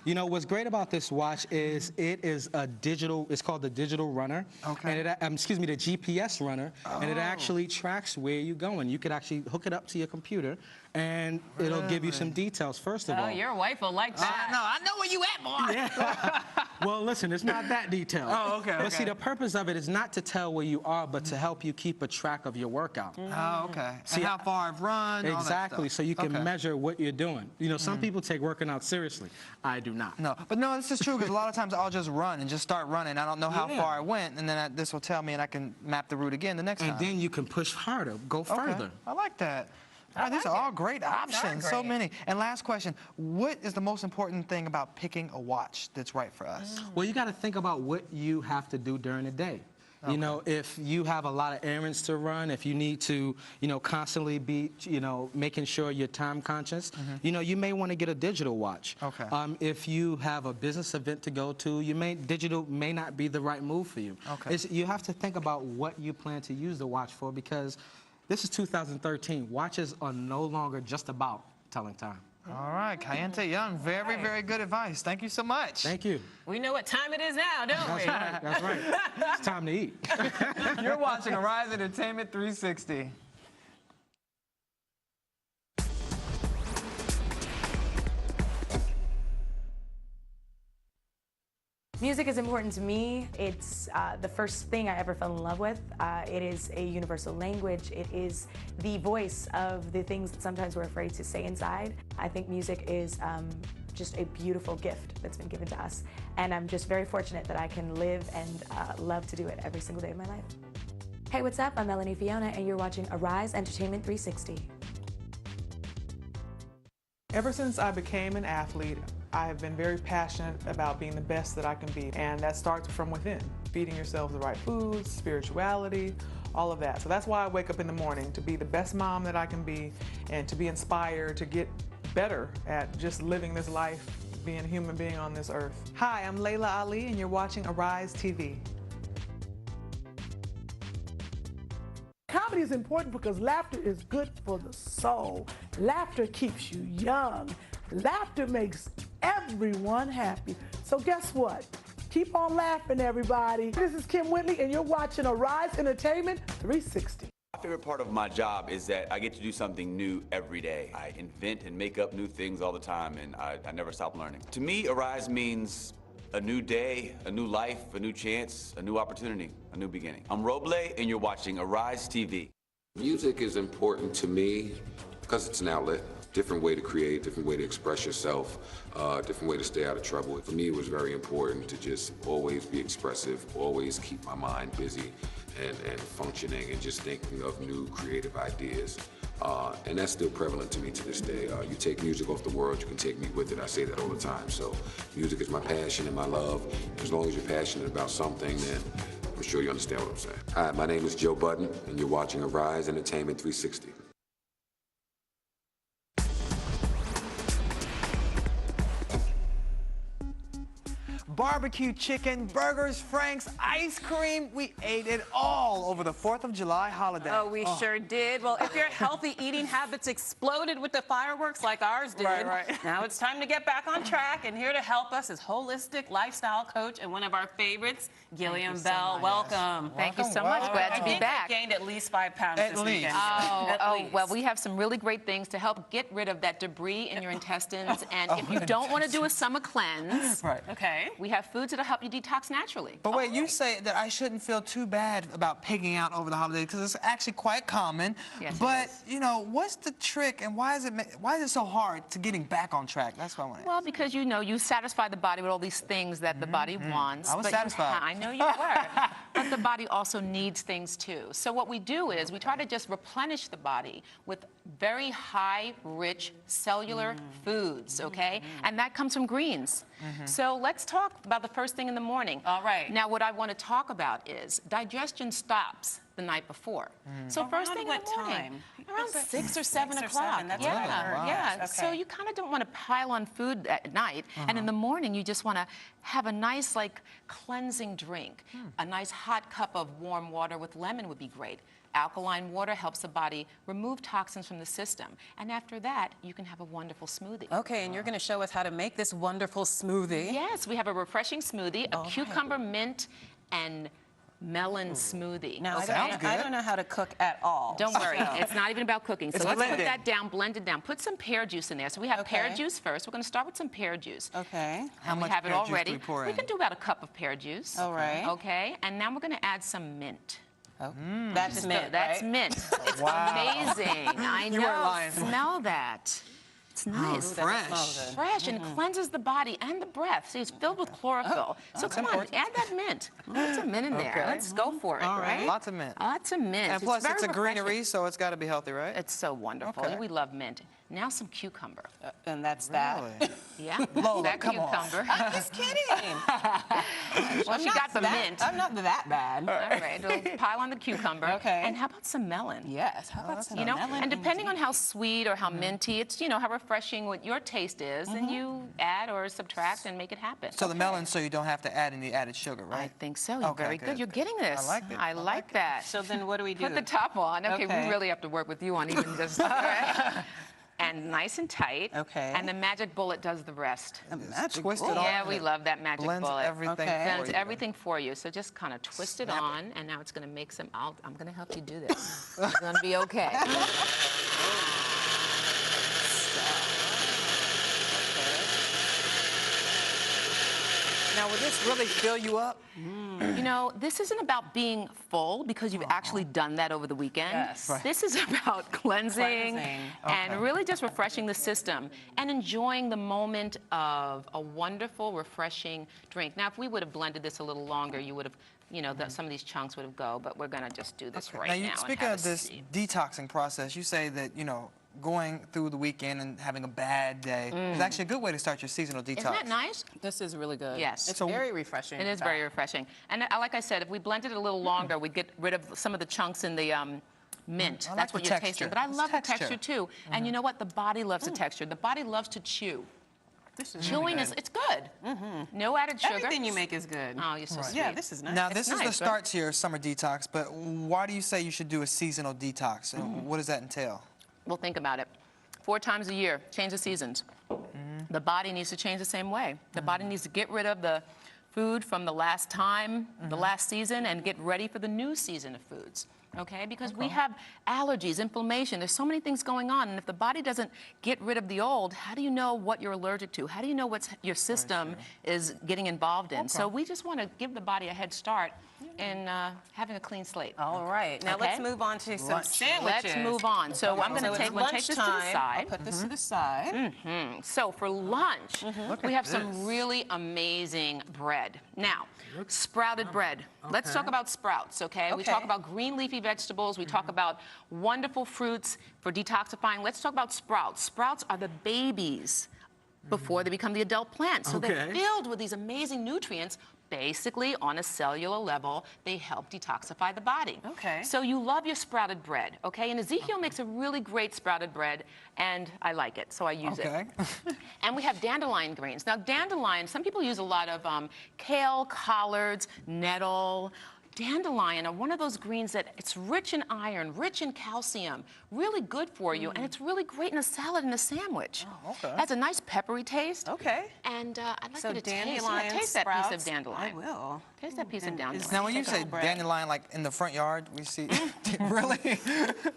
you know, what's great about this watch is it is a digital, it's called the Digital Runner.
Okay.
And it, excuse me, the GPS Runner. And it actually tracks where you're going. You could actually hook it up to your computer, and it'll give you some details, first of all.
Oh, your wife will like that.
No, I know where you at, boy.
Yeah. Well, listen, it's not that detailed.
Oh, okay,
But see, the purpose of it is not to tell where you are, but to help you keep a track of your workout.
Oh, okay.
See,
and how far I've run. all that
Exactly,
stuff.
so you can
Okay.
measure what you're doing. You know, some people take working out seriously. I do not.
No, but no, this is true because a lot of times I'll just run and just start running. I don't know how
Yeah.
far I went, and then this will tell me, and I can map the route again the next
And
time.
then you can push harder, go
Okay.
further.
I like that. All right, these are all great options, so
great.
many. And last question, what is the most important thing about picking a watch that's right for us?
Well, you got to think about what you have to do during the day. You know, if you have a lot of errands to run, if you need to, you know, constantly be, you know, making sure you're time conscious, you know, you may want to get a digital watch.
Okay.
If you have a business event to go to, digital may not be the right move for you.
Okay.
You have to think about what you plan to use the watch for, because this is 2013. Watches are no longer just about telling time.
All right, Kayente Young, very, very good advice. Thank you so much.
Thank you.
We know what time it is now, don't we?
That's right. That's right. It's time to eat.
You're watching Arise Entertainment 360.
Music is important to me. It's the first thing I ever fell in love with. It is a universal language. It is the voice of the things that sometimes we're afraid to say inside. I think music is just a beautiful gift that's been given to us. And I'm just very fortunate that I can live and love to do it every single day of my life. Hey, what's up? I'm Melanie Fiona, and you're watching Arise Entertainment 360.
Ever since I became an athlete, I have been very passionate about being the best that I can be, and that starts from within. Feeding yourself the right foods, spirituality, all of that. So that's why I wake up in the morning, to be the best mom that I can be and to be inspired to get better at just living this life, being a human being on this earth. Hi, I'm Layla Ali, and you're watching Arise TV.
Comedy is important because laughter is good for the soul. Laughter keeps you young. Laughter makes everyone happy. So guess what? Keep on laughing, everybody. This is Kim Whitley, and you're watching Arise Entertainment 360.
My favorite part of my job is that I get to do something new every day. I invent and make up new things all the time, and I never stop learning. To me, Arise means a new day, a new life, a new chance, a new opportunity, a new beginning. I'm Roble, and you're watching Arise TV.
Music is important to me because it's an outlet. Different way to create, different way to express yourself, different way to stay out of trouble. For me, it was very important to just always be expressive, always keep my mind busy and functioning and just thinking of new creative ideas. And that's still prevalent to me to this day. You take music off the world, you can take me with it. I say that all the time. So music is my passion and my love. As long as you're passionate about something, then I'm sure you understand what I'm saying. Hi, my name is Joe Budden, and you're watching Arise Entertainment 360.
Barbecue chicken, burgers, franks, ice cream. We ate it all over the 4th of July holiday.
Oh, we sure did. Well, if your healthy eating habits exploded with the fireworks like ours did, now it's time to get back on track. And here to help us is holistic lifestyle coach and one of our favorites, Gillian Bell. Welcome.
Thank you so much. Glad to be back.
I gained at least 5 pounds this weekend.
Well, we have some really great things to help get rid of that debris in your intestines. And if you don't want to do a summer cleanse, we have foods that'll help you detox naturally.
But wait, you say that I shouldn't feel too bad about pigging out over the holidays because it's actually quite common.
Yes,
but you know, what's the trick, and why is it so hard to getting back on track? That's what I want to ask.
Well, because you satisfy the body with all these things that the body wants.
I was satisfied.
I know you were. But the body also needs things too. So what we do is we try to just replenish the body with very high, rich cellular foods, okay? And that comes from greens. So let's talk about the first thing in the morning.
All right.
Now, what I want to talk about is digestion stops the night before. So first thing in the morning, around 6 or 7 o'clock.
That's
yeah.
Okay.
So you kind of don't want to pile on food at night, and in the morning you just want to have a nice, like, cleansing drink. A nice hot cup of warm water with lemon would be great. Alkaline water helps the body remove toxins from the system. And after that, you can have a wonderful smoothie.
Okay, and you're going to show us how to make this wonderful smoothie.
Yes, we have a refreshing smoothie, a cucumber, mint, and melon smoothie.
Now, I don't know how to cook at all.
Don't worry, it's not even about cooking. So let's put that down, blend it down. Put some pear juice in there. So we have pear juice first. We're going to start with some pear juice.
Okay.
How much pear juice do we pour in? We can do about a cup of pear juice.
All right.
Okay, and now we're going to add some mint.
That's mint,
That's mint. It's amazing. I know.
You weren't lying.
Smell that. It's nice. Fresh and cleanses the body and the breath. See, it's filled with chlorophyll. So come on, add that mint. Put some mint in there. Let's go for it, right?
Lots of mint.
Lots of mint.
And plus, it's a greenery, so it's got to be healthy, right?
It's so wonderful. We love mint. Now some cucumber.
And that's that.
Yeah.
Lola,
that
come
cucumber.
I'm just kidding.
Well, she got the mint.
I'm not that bad.
All right, we'll pile on the cucumber.
Okay.
And how about some melon?
Yes, how about some
melon?
melon?
And depending on how sweet or how minty, it's, how refreshing what your taste is, and you add or subtract and make it happen.
So the melon, so you don't have to add any added sugar, right?
I think so. You're very good. You're getting this.
I like it.
I like that.
So then what do we do?
Put the top on. Okay, we really have to work with you on even just... And nice and tight.
Okay.
And the magic bullet does the rest.
The magic bullet?
Yeah, we love that magic bullet.
Blends everything
Blends everything for you. So just kind of twist it on, and now it's going to make some... I'm going to help you do this. It's going to be okay.
Now, will this really fill you up?
You know, this isn't about being full because you've actually done that over the weekend.
Yes. Right.
This is about cleansing
Okay.
and really just refreshing the system and enjoying the moment of a wonderful, refreshing drink. Now, if we would have blended this a little longer, you would have, you know, some of these chunks would have go, but we're going to just do this right now.
Speaking of this detoxing process, you say that, you know, going through the weekend and having a bad day is actually a good way to start your seasonal detox.
Isn't that nice?
This is really good.
Yes.
It's very refreshing.
It is very refreshing. And like I said, if we blended it a little longer, we'd get rid of some of the chunks in the mint.
I like
That's what
the
you're
texture.
tasting. But I
It's
love
texture.
the texture too. And you know what? The body loves the texture. The body loves to chew.
This is
Chewing
really
is,
good.
it's good. No added sugar.
Everything you make is good.
Oh, you're so sweet.
Yeah, this is nice.
Now,
It's
this is
nice,
the
right?
start to your summer detox, but why do you say you should do a seasonal detox? And what does that entail?
Well, think about it. 4 times a year, change the seasons. The body needs to change the same way. The body needs to get rid of the food from the last time, the last season, and get ready for the new season of foods. Okay? Because we have allergies, inflammation. There's so many things going on. And if the body doesn't get rid of the old, how do you know what you're allergic to? How do you know what your system is getting involved in? So we just want to give the body a head start in having a clean slate.
All right. Now let's move on to some sandwiches.
Let's move on. So I'm going to take this to the side.
I'll put this to the side.
So for lunch, we have some really amazing bread. Now, sprouted bread. Let's talk about sprouts, okay? We talk about green leafy vegetables. We talk about wonderful fruits for detoxifying. Let's talk about sprouts. Sprouts are the babies before they become the adult plant. So they're filled with these amazing nutrients. Basically, on a cellular level, they help detoxify the body.
Okay.
So you love your sprouted bread, okay? And Ezekiel makes a really great sprouted bread, and I like it, so I use it. And we have dandelion greens. Now, dandelion, some people use a lot of kale, collards, nettle. Dandelion are one of those greens that it's rich in iron, rich in calcium, really good for you, and it's really great in a salad and a sandwich. It has a nice peppery taste.
Okay.
And I'd like
So
you to
dandelion
taste that piece of
sprouts,
dandelion.
I will.
Taste that piece of dandelion.
Now, when you say dandelion, like in the front yard, we see, really?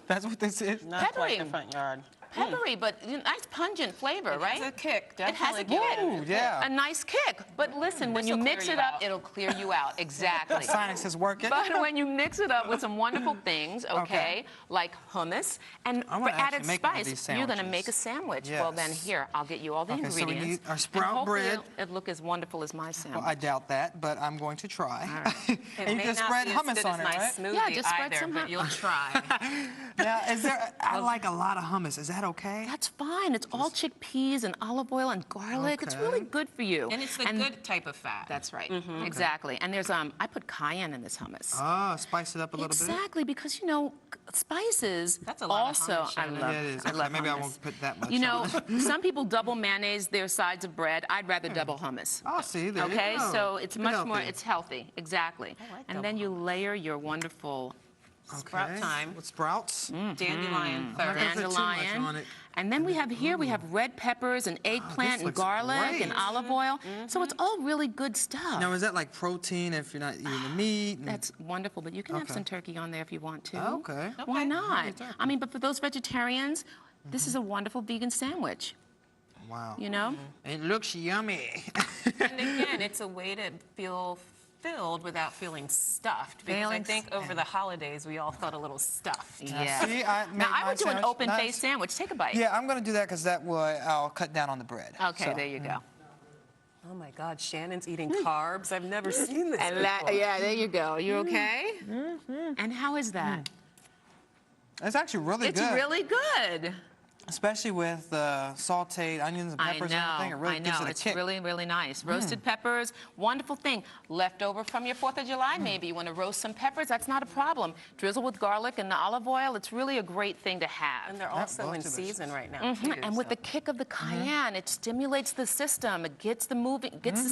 That's what this is?
Not quite the front yard.
Peppery, but nice pungent flavor, right?
It's a kick,
It has a
definitely.
kick.
yeah.
A nice kick. But listen, when you mix it up, it'll clear you out. Exactly.
Science is working.
But when you mix it up with some wonderful things, okay, like hummus, and
I
for
wanna actually
added
make one of these
spice, you're going to
sandwiches.
make a sandwich. Well, then
Yes.
here, I'll get you all the
Okay, so we
ingredients.
need our
and
sprout
hopefully
bread.
It'll look as wonderful as my sandwich.
Well, I doubt that, but I'm going to try.
It
And you
may
can
not
spread
be as
hummus
good
on
as
it,
my
right?
smoothie
Yeah, just spread
either,
some
but you'll try.
Now, I like a lot of hummus. Is that okay?
That's fine. It's all chickpeas and olive oil and garlic. It's really good for you.
And it's the good type of fat.
That's right. Exactly. And there's I put cayenne in this hummus.
Oh, spice it up a little bit.
Exactly, because you know, spices.
That's a lot of
also,
hummus,
I
Shannon.
love.
Yeah, it is.
I
Okay,
love
maybe I
hummus.
won't put that much
You know,
on.
some people double mayonnaise their sides of bread. I'd rather double hummus.
Oh, see, there you
Okay,
go.
so it's
Good
much more.
healthy.
It's healthy. Exactly. And then you layer your wonderful
Sprout time.
With sprouts?
Dandelion
I'm not gonna put too much
dandelion.
on it.
And then we have here, we have red peppers and eggplant and
looks
garlic
great.
and olive oil. So it's all really good stuff.
Now, is that like protein if you're not eating the meat? and-
That's wonderful, but you can have
Okay.
some turkey on there if you want to.
Okay.
Why not?
turkey.
I mean, but for those vegetarians, this is a wonderful vegan sandwich,
Wow.
you know?
It looks yummy.
And again, it's a way to feel filled without feeling stuffed. Because I think over the holidays, we all felt a little stuffed.
Yeah.
See, I made
Now, I
my
would do an
sandwich
open-faced
nice.
sandwich. Take a bite.
Yeah, I'm going to do that because that way I'll cut down on the bread.
Okay,
So,
there you go.
Oh my God, Shannon's eating carbs. I've never seen this
And
before.
yeah, there you go. You okay? And how is that?
It's actually really
It's
good.
really good.
Especially with sauteed onions and peppers and everything. It really
I
gives
know.
it a
It's
kick.
really, really nice. Roasted peppers, wonderful thing. Leftover from your 4th of July, maybe. You want to roast some peppers, that's not a problem. Drizzle with garlic and the olive oil. It's really a great thing to have.
And they're also in season right now, too.
And with the kick of the cayenne, it stimulates the system. It gets the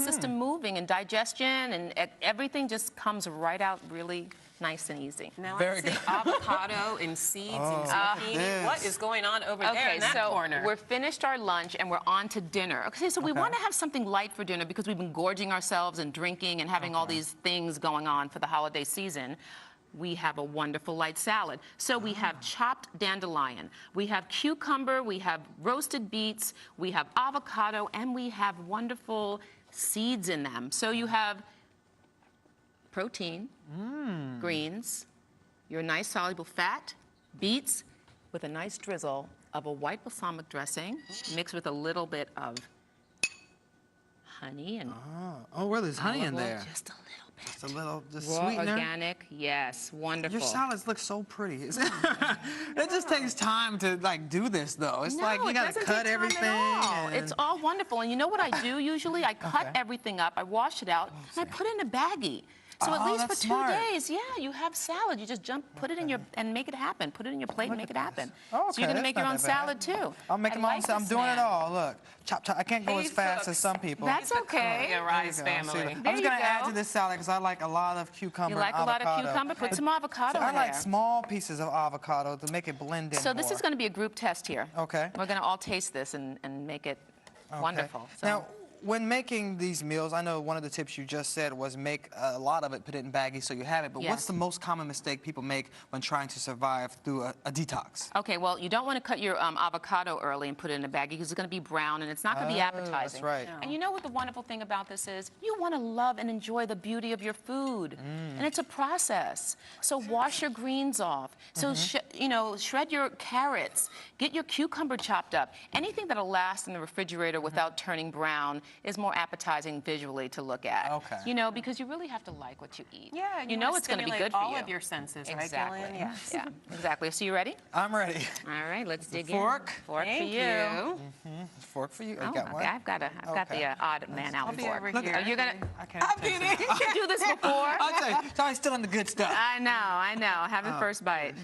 system moving, and digestion and everything just comes right out really nice and easy.
Now
Very
I see
good.
avocado and seeds and zucchini.
this.
What is going on over there
Okay,
in that
so
corner?
we're finished our lunch and we're on to dinner. Okay, so we want to have something light for dinner because we've been gorging ourselves and drinking and having all these things going on for the holiday season. We have a wonderful light salad. So we have chopped dandelion, we have cucumber, we have roasted beets, we have avocado, and we have wonderful seeds in them. So you have protein, greens, your nice soluble fat, beets, with a nice drizzle of a white balsamic dressing mixed with a little bit of honey and
Oh, well, there's honey in
olive oil,
there.
just a little bit.
Just a little, just
Raw
sweetener.
organic, yes, wonderful.
Your salads look so pretty. It just takes time to like do this though. It's
No,
like you
it
gotta
doesn't
cut
take time
everything.
at all.
and-
It's all wonderful. And you know what I do usually? I cut
Okay.
everything up, I wash it out, and I put it in a baggie. So at
Oh,
least for
that's
2
smart.
days, yeah, you have salad. You just put it in your, and make it happen. Put it in your plate and make it happen.
Oh,
So you're
okay,
gonna make
that's
your
not
own
that bad.
salad too.
I'm making my own salad. I'm doing it all. Look, chop, chop. I can't go as
He's
fast
the-
as some people.
That's okay.
The Rise
There you go.
family.
See, I'm
There
just
you
gonna add
go.
to this salad because I like a lot of cucumber.
You like
and
a lot of
avocado.
cucumber? Put some avocado
So I
in
like
there.
small pieces of avocado to make it blend in.
So this
more.
is going to be a group test here.
Okay.
We're going to all taste this and make it wonderful. So.
Now, when making these meals, I know one of the tips you just said was make a lot of it, put it in baggies so you have it. But what's
Yes.
the most common mistake people make when trying to survive through a detox?
Okay, well, you don't want to cut your avocado early and put it in a baggie because it's going to be brown and it's not going to be
Oh,
appetizing.
that's right.
And you know what the wonderful thing about this is? You want to love and enjoy the beauty of your food. And it's a process. So wash your greens off. So, shred your carrots. Get your cucumber chopped up. Anything that'll last in the refrigerator without turning brown is more appetizing visually to look at.
Okay.
You know, because you really have to like what you eat.
Yeah,
You know it's going to be good for
all
you.
of your senses,
Exactly.
right, Gillian? Yes.
Yeah, exactly. So you ready?
I'm ready.
All right, let's dig
fork?
in. Fork
Thank
for you.
Fork for you.
Oh,
You got
okay.
one?
I've got the odd man out
I'll be
fork.
over
Look,
here.
Are you gonna?
I can't taste it.
Did you do this before?
I'll tell you, it's always still in the good stuff.
I know. Have the first bite.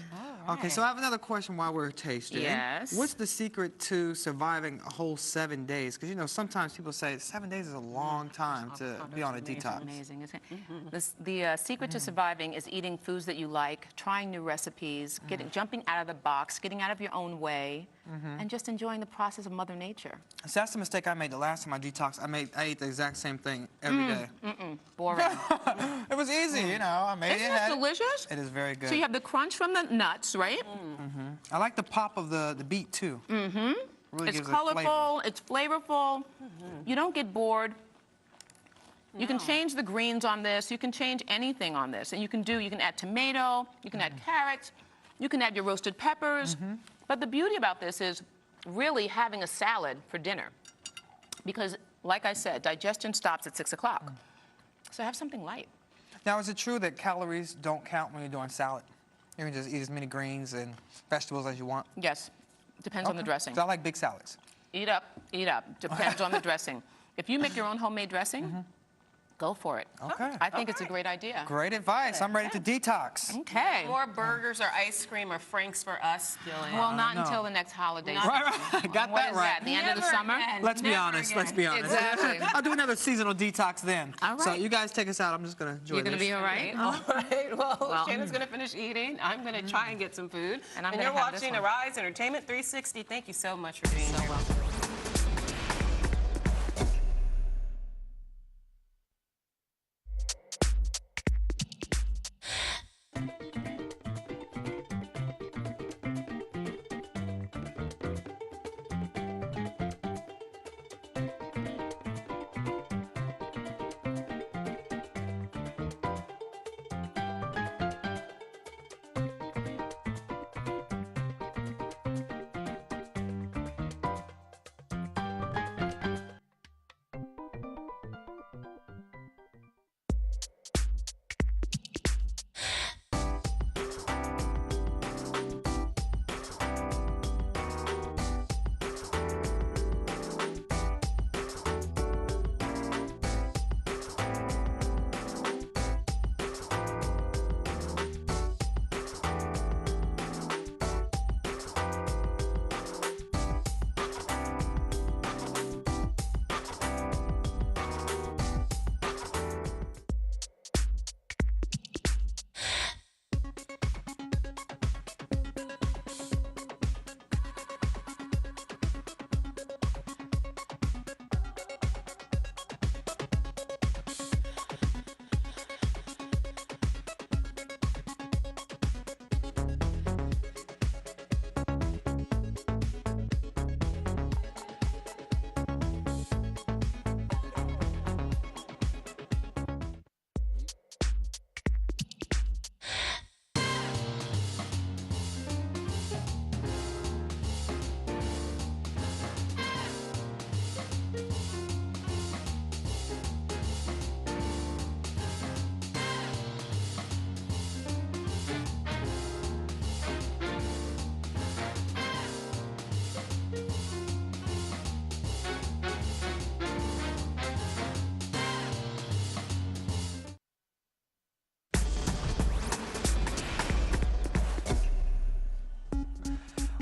Okay, so I have another question while we're tasting.
Yes.
What's the secret to surviving a whole 7 days? Because, you know, sometimes people say 7 days is a long time to be on a detox.
Amazing, isn't it? The secret to surviving is eating foods that you like, trying new recipes, jumping out of the box, getting out of your own way, and just enjoying the process of Mother Nature.
So that's the mistake I made the last time I detoxed. I ate the exact same thing every day.
Boring.
It was easy, you know. I made
Isn't
it.
it delicious?
It is very good.
So you have the crunch from the nuts, right?
I like the pop of the beet too. Really
It's
gives it flavor.
colorful, it's flavorful. You don't get bored. You can change the greens on this. You can change anything on this. And you can add tomato, you can add carrots, you can add your roasted peppers. But the beauty about this is really having a salad for dinner. Because, like I said, digestion stops at 6 o'clock. So have something light.
Now, is it true that calories don't count when you're doing salad? You can just eat as many greens and vegetables as you want?
Yes, depends on the dressing.
'Cause I like big salads.
Eat up, depends on the dressing. If you make your own homemade dressing, go for it.
Okay.
I think it's a great idea.
Great advice. I'm ready to detox.
Okay.
More burgers or ice cream or Franks for us, Gillian.
Well, not
know.
until the next holiday.
Right. Got
What
that
is
right.
that, the end of the
Never
summer?
again.
Let's be
Never
honest.
again.
Let's be honest.
Exactly.
I'll do another seasonal detox then.
All
So
right.
you guys take us out. I'm just going to enjoy
You're going to
this.
be all right?
All right. Well,
Well,
Shannon's going to finish eating. I'm going to try and get some food.
And I'm
you're
gonna have this
watching
one.
Arise Entertainment 360. Thank you so much for being here.
welcome.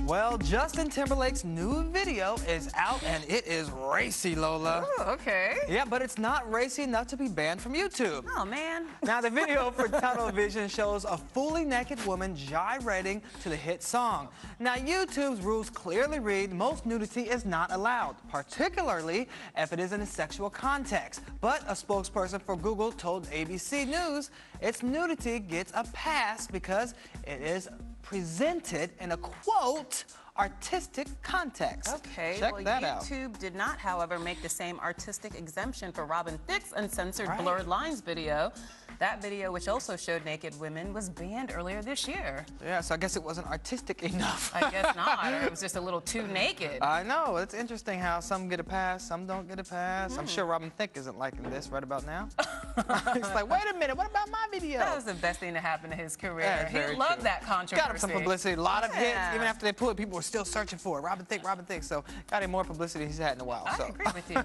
Well, Justin Timberlake's new video is out, and it is racy, Lola.
Oh, okay.
Yeah, but it's not racy enough to be banned from YouTube.
Oh, man.
Now, the video for Tunnel Vision shows a fully naked woman gyrating to the hit song. Now, YouTube's rules clearly read most nudity is not allowed, particularly if it is in a sexual context. But a spokesperson for Google told ABC News its nudity gets a pass because it is presented in a, quote, artistic context.
Okay,
Check that out.
YouTube did not, however, make the same artistic exemption for Robin Thicke's uncensored Blurred Lines video. That video, which also showed naked women, was banned earlier this year.
Yeah, so I guess it wasn't artistic enough.
I guess not. It was just a little too naked.
I know. It's interesting how some get a pass, some don't get a pass. I'm sure Robin Thicke isn't liking this right about now. He's like, wait a minute, what about my video?
That was the best thing to happen to his career.
Yeah,
He
very
loved
true.
that controversy.
Got him some publicity, a lot of hits.
Yeah.
Even after they pulled it, people were still searching for it. Robin Thicke. So got him more publicity he's had in a while.
I agree with you.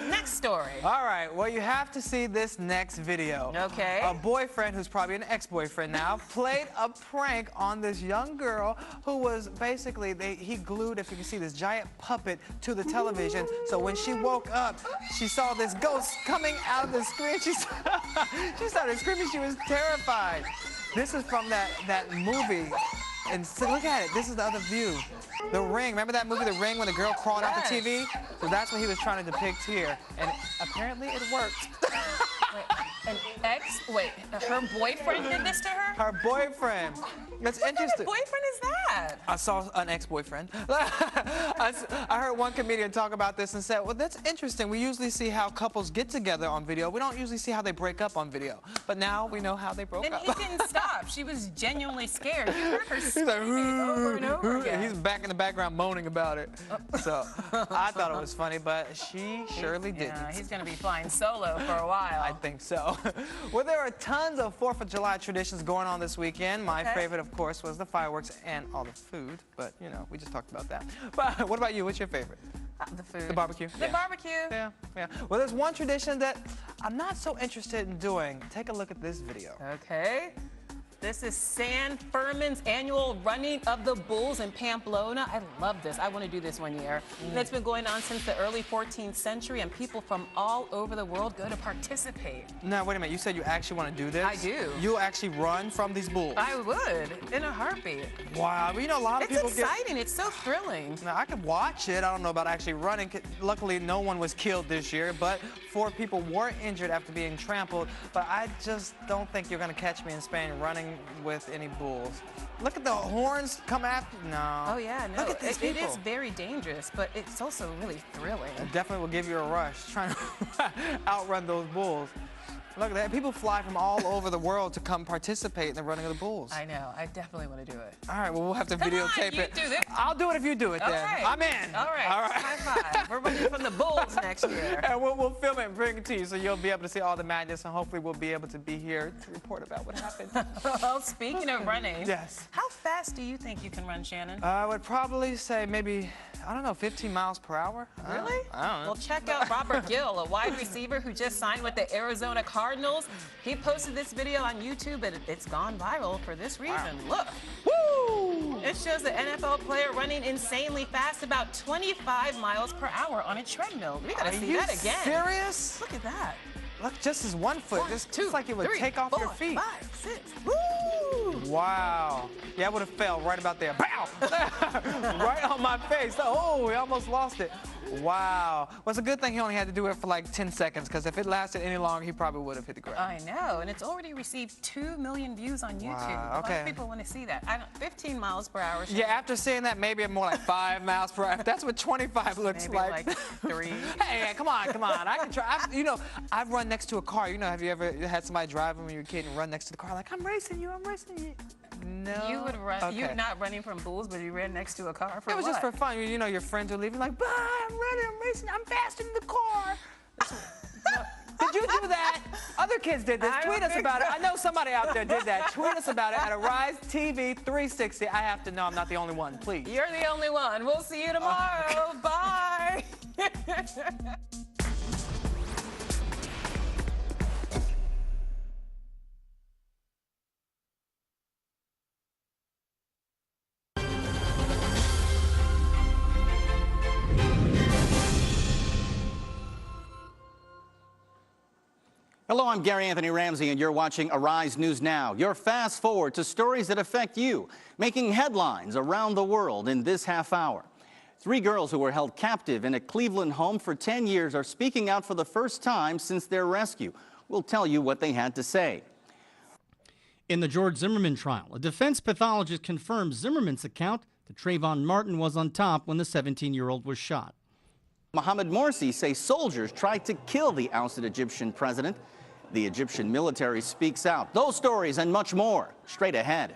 Next story.
All right, well, you have to see this next video.
Okay.
A boyfriend, who's probably an ex-boyfriend now, played a prank on this young girl who was basically, he glued, if you can see, this giant puppet to the television. So when she woke up, she saw this ghost coming out of the screen. She started screaming. She was terrified. This is from that movie. And so look at it. This is the other view. The Ring. Remember that movie, The Ring, when the girl crawled out the TV? So that's what he was trying to depict here. And apparently it worked.
Her boyfriend did this to her?
Her boyfriend. That's interesting.
What kind of boyfriend is that?
I saw an ex-boyfriend. I heard one comedian talk about this and said, well, that's interesting. We usually see how couples get together on video. We don't usually see how they break up on video. But now we know how they broke up.
And he didn't stop. She was genuinely scared. You heard her screaming over and over again.
He's back in the background moaning about it. So I thought it was funny, but she surely didn't.
Yeah, he's going to be flying solo for a while.
I think so. Well, there are tons of 4th of July traditions going on this weekend. My favorite, of course, was the fireworks and all the food. But, you know, we just talked about that. But what about you? What's your favorite?
The food.
The barbecue?
The barbecue.
Yeah. Well, there's one tradition that I'm not so interested in doing. Take a look at this video.
Okay. This is San Fermin's annual Running of the Bulls in Pamplona. I love this. I want to do this one year. And it's been going on since the early 14th century, and people from all over the world go to participate.
Now, wait a minute. You said you actually want to do this?
I do.
You actually run from these bulls?
I would, in a heartbeat.
Wow. Well, you know, a lot of people
It's exciting. It's so thrilling.
Now, I could watch it. I don't know about actually running. Luckily, no one was killed this year, but 4 people were injured after being trampled. But I just don't think you're going to catch me in Spain running with any bulls. Look at the horns come after. No.
Oh, yeah, no.
Look at these people.
It is very dangerous, but it's also really thrilling.
It definitely will give you a rush trying to outrun those bulls. Look at that. People fly from all over the world to come participate in the running of the bulls.
I know. I definitely want to do it.
All right, well, we'll have to
Come
videotape
on, you
it.
do this.
I'll do it if you do it then.
Okay.
I'm in.
All right. High five. We're running from the bulls next year.
And we'll film it and bring it to you so you'll be able to see all the madness, and hopefully we'll be able to be here to report about what happened.
Well, speaking of running,
yes.
How fast do you think you can run, Shannon?
I would probably say maybe, I don't know, 15 miles per hour.
Really?
I don't know.
Well, check out Robert Gill, a wide receiver who just signed with the Arizona Cardinals. He posted this video on YouTube, and it's gone viral for this reason. Look. Woo! It shows the NFL player running insanely fast, about 25 miles per hour on a treadmill. We gotta see that again.
Are you serious?
Look at that.
Look, just as one foot. It's like it would take off your feet.
5, 6. Woo!
Wow. Yeah, I would have fell right about there. Bow! Right on my face. Oh, we almost lost it. Wow. Well, it's a good thing he only had to do it for like 10 seconds, because if it lasted any longer, he probably would have hit the ground.
I know, and it's already received 2 million views on YouTube.
Wow, okay.
A lot of people want to see that. 15 miles per hour.
Yeah, after seeing that, maybe more like 5 miles per hour. That's what 25 looks
maybe like 3.
Hey, come on. I can try. I've run next to a car. You know, have you ever had somebody driving when you were a kid and run next to the car like, I'm racing you. No.
You would run.
Okay.
You're not running from bulls, but you ran next to a car for
It was
what?
just for fun. You know, your friends are leaving like, bye, I'm running, I'm racing, I'm faster than the car. Did you do that? Other kids did this. Tweet us about it. I know somebody out there did that. Tweet us about it at Arise TV 360. I have to know I'm not the only one, please.
You're the only one. We'll see you tomorrow. Bye.
Hello, I'm Gary Anthony Ramsey, and you're watching Arise News Now. Your fast forward to stories that affect you, making headlines around the world in this half hour. 3 girls who were held captive in a Cleveland home for 10 years are speaking out for the first time since their rescue. We'll tell you what they had to say.
In the George Zimmerman trial, a defense pathologist confirmed Zimmerman's account that Trayvon Martin was on top when the 17-year-old was shot.
Mohamed Morsi says soldiers tried to kill the ousted Egyptian president. The Egyptian military speaks out. Those stories and much more straight ahead.